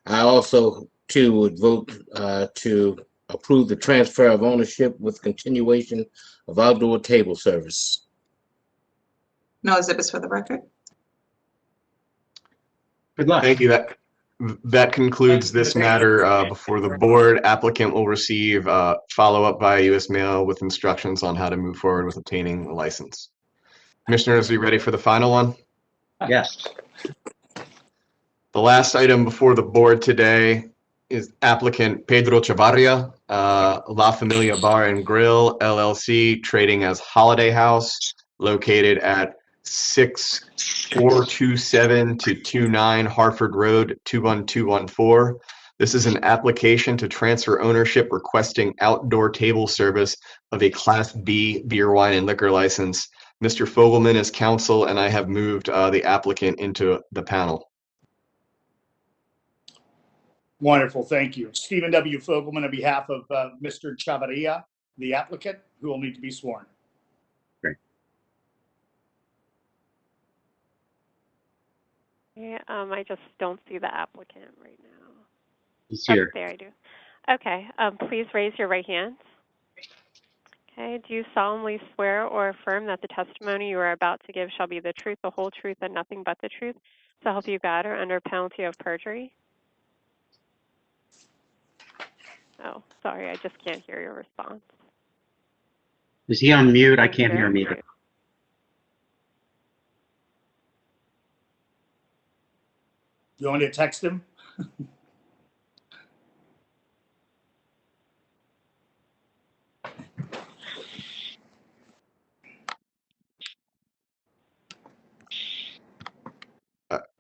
I also too would vote to approve the transfer of ownership with continuation of outdoor table service. No exhibits for the record. Good luck. Thank you. That concludes this matter before the board. Applicant will receive follow-up via U.S. mail with instructions on how to move forward with obtaining the license. Commissioners, are you ready for the final one? Yes. The last item before the board today is applicant Pedro Chavarria, La Familia Bar and Grill, LLC, trading as Holiday House, located at 6427 to 29 Harford Road, 21214. This is an application to transfer ownership requesting outdoor table service of a Class B beer, wine, and liquor license. Mr. Fogelman is counsel, and I have moved the applicant into the panel. Wonderful, thank you. Stephen W. Fogelman on behalf of Mr. Chavarria, the applicant, who will need to be sworn. Great. Okay, I just don't see the applicant right now. He's here. Oh, there I do. Okay, please raise your right hand. Okay, do you solemnly swear or affirm that the testimony you are about to give shall be the truth, the whole truth, and nothing but the truth, so help you God, or under penalty of perjury? Oh, sorry, I just can't hear your response. Is he on mute? I can't hear him either. You want me to text him?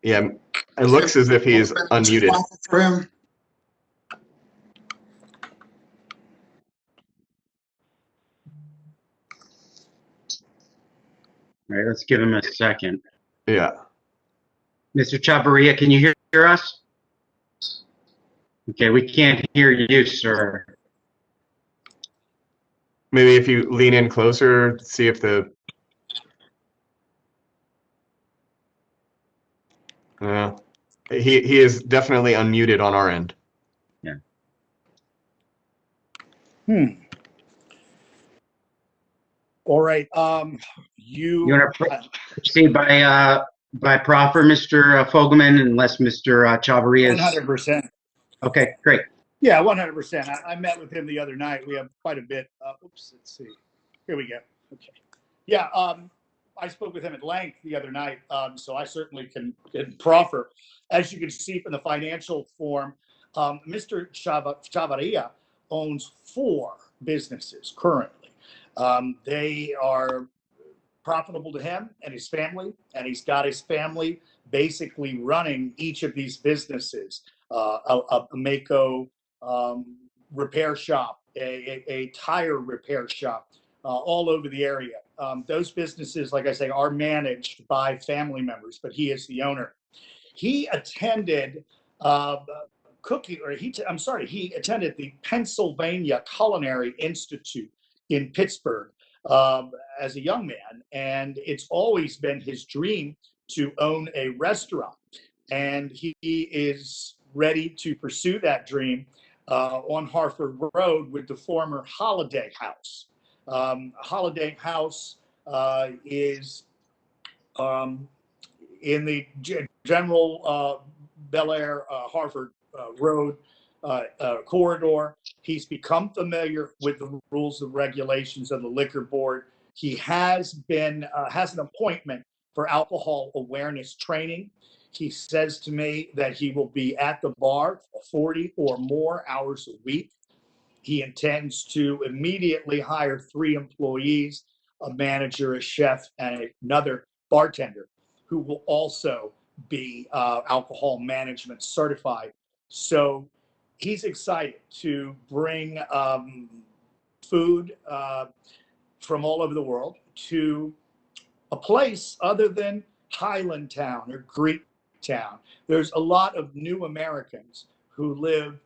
Yeah, it looks as if he's unmuted. For him? All right, let's give him a second. Yeah. Mr. Chavarria, can you hear us? Okay, we can't hear you, sir. Maybe if you lean in closer, see if the. He is definitely unmuted on our end. Yeah. All right. You want to proceed by proffer, Mr. Fogelman, unless Mr. Chavarria is. 100%. Okay, great. Yeah, 100%. I met with him the other night. We have quite a bit. Oops, let's see. Here we go. Okay. Yeah, I spoke with him at length the other night, so I certainly can proffer. As you can see from the financial form, Mr. Chavarria owns 4 businesses currently. They are profitable to him and his family, and he's got his family basically running each of these businesses. A Mako repair shop, a tire repair shop, all over the area. Those businesses, like I say, are managed by family members, but he is the owner. He attended he attended the Pennsylvania Culinary Institute in Pittsburgh as a young man, and it's always been his dream to own a restaurant, and he is ready to pursue that dream on Harford Road with the former Holiday House. Holiday House is in the general Bel Air Harford Road corridor. He's become familiar with the rules and regulations of the liquor board. He has an appointment for alcohol awareness training. He says to me that he will be at the bar 40 or more hours a week. He intends to immediately hire 3 employees, a manager, a chef, and another bartender, who will also be alcohol management certified. So he's excited to bring food from all over the world to a place other than Highland Town or Greek Town. There's a lot of new Americans who live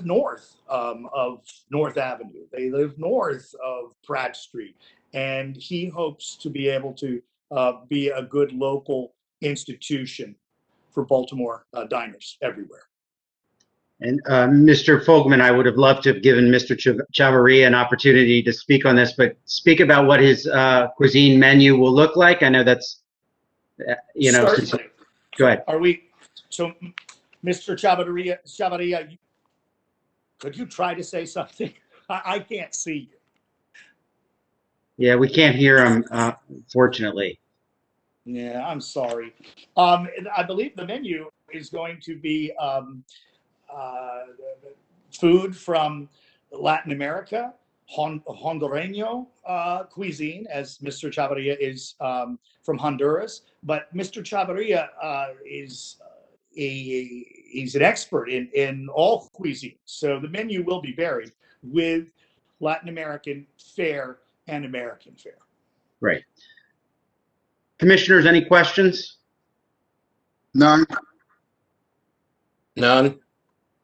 north of North Avenue. They live north of Pratt Street, and he hopes to be able to be a good local institution for Baltimore diners everywhere. And Mr. Fogelman, I would have loved to have given Mr. Chavarria an opportunity to speak on this, but speak about what his cuisine menu will look like. I know that's, Certainly. Go ahead. So, Mr. Chavarria, could you try to say something? I can't see you. Yeah, we can't hear him, fortunately. Yeah, I'm sorry. I believe the menu is going to be food from Latin America, Hondureño cuisine, as Mr. Chavarria is from Honduras. But Mr. Chavarria he's an expert in all cuisines. So the menu will be varied with Latin American fare and American fare. Right. Commissioners, any questions? None. None.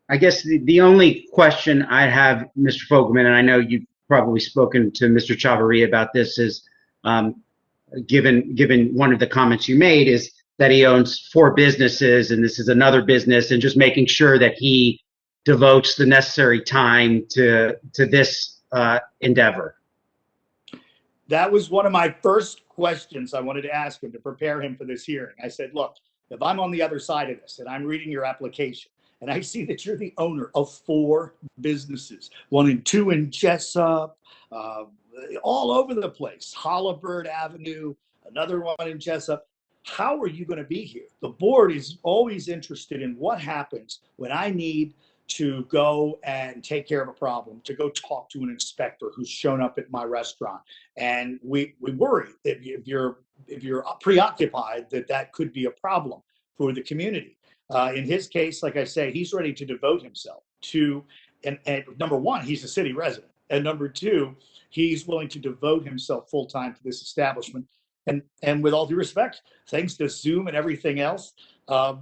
I guess the only question I have, Mr. Fogelman, and I know you've probably spoken to Mr. Chavarria about this, is given one of the comments you made, is that he owns 4 businesses and this is another business, and just making sure that he devotes the necessary time to this endeavor. That was one of my first questions I wanted to ask him to prepare him for this hearing. I said, look, if I'm on the other side of this and I'm reading your application and I see that you're the owner of 4 businesses, 1 and 2 in Jessup, all over the place, Hollibird Avenue, another one in Jessup, how are you going to be here? The board is always interested in what happens when I need to go and take care of a problem, to go talk to an inspector who's shown up at my restaurant. And we worry if you're preoccupied that could be a problem for the community. In his case, like I say, he's ready to devote himself to, and number one, he's a city resident. And number two, he's willing to devote himself full time to this establishment. And with all due respect, thanks to Zoom and everything else,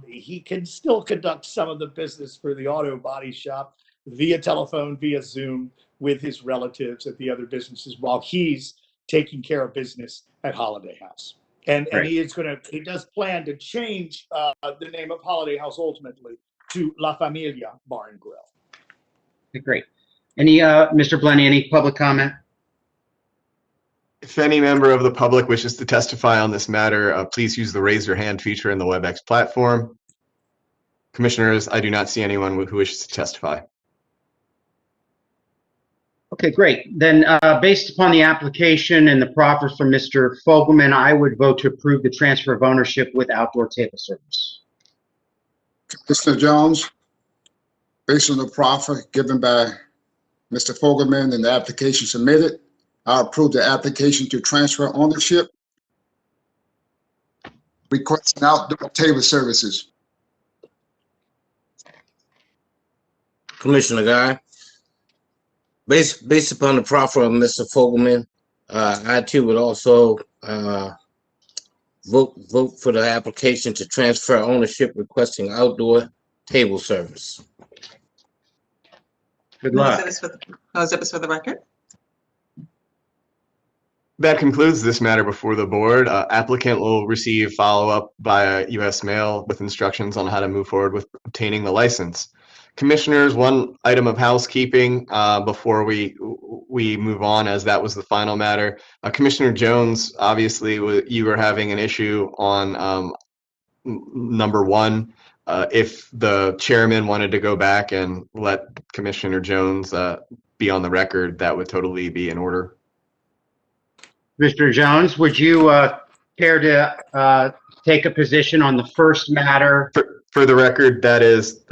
he can still conduct some of the business for the auto body shop via telephone, via Zoom, with his relatives at the other businesses while he's taking care of business at Holiday House. And he does plan to change the name of Holiday House ultimately to La Familia Bar and Grill. Okay, great. Any, Mr. Blenny, any public comment? If any member of the public wishes to testify on this matter, please use the raise your hand feature in the WebEx platform. Commissioners, I do not see anyone who wishes to testify. Okay, great. Then based upon the application and the proffer from Mr. Fogelman, I would vote to approve the transfer of ownership with outdoor table service. Mr. Jones, based on the proffer given by Mr. Fogelman and the application submitted, I approve the application to transfer ownership, requesting outdoor table services. Commissioner Guy, based upon the proffer of Mr. Fogelman, I too would also vote for the application to transfer ownership, requesting outdoor table service. Good luck. No exhibits for the record. That concludes this matter before the board. Applicant will receive follow-up via U.S. mail with instructions on how to move forward with obtaining the license. Commissioners, one item of housekeeping before we move on, as that was the final matter. Commissioner Jones, obviously, you were having an issue on number one. If the chairman wanted to go back and let Commissioner Jones be on the record, that would totally be in order. Mr. Jones, would you care to take a position on the first matter? For the record, that is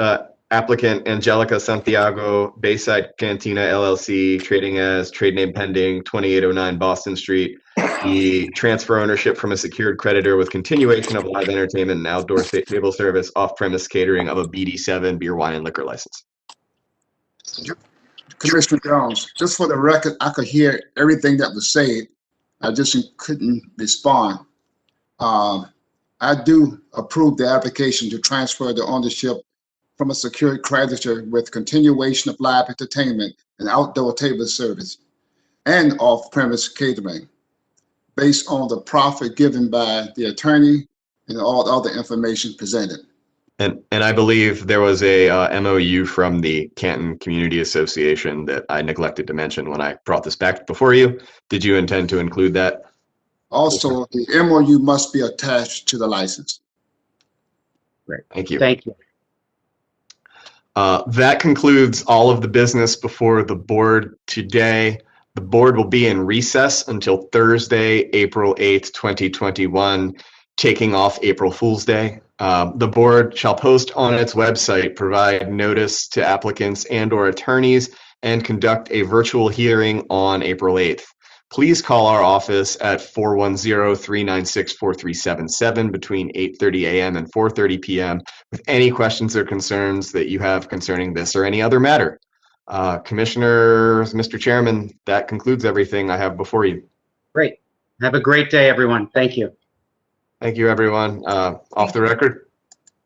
applicant Angelica Santiago, Bayside Cantina LLC, trading as trade name pending 2809 Boston Street. The transfer ownership from a secured creditor with continuation of live entertainment and outdoor table service, off-premise catering of a BD7 beer, wine, and liquor license. Commissioner Jones, just for the record, I could hear everything that was said. I just couldn't respond. I do approve the application to transfer the ownership from a secured creditor with continuation of live entertainment and outdoor table service and off-premise catering based on the proffer given by the attorney and all other information presented. And I believe there was a MOU from the Canton Community Association that I neglected to mention when I brought this back before you. Did you intend to include that? Also, the MOU must be attached to the license. Great. Thank you. Thank you. That concludes all of the business before the board today. The board will be in recess until Thursday, April 8th, 2021, taking off April Fool's Day. The board shall post on its website, provide notice to applicants and or attorneys, and conduct a virtual hearing on April 8th. Please call our office at 410-396-4377 between 8:30 a.m. and 4:30 p.m. with any questions or concerns that you have concerning this or any other matter. Commissioners, Mr. Chairman, that concludes everything I have before you. Great. Have a great day, everyone. Thank you. Thank you, everyone. Off the record.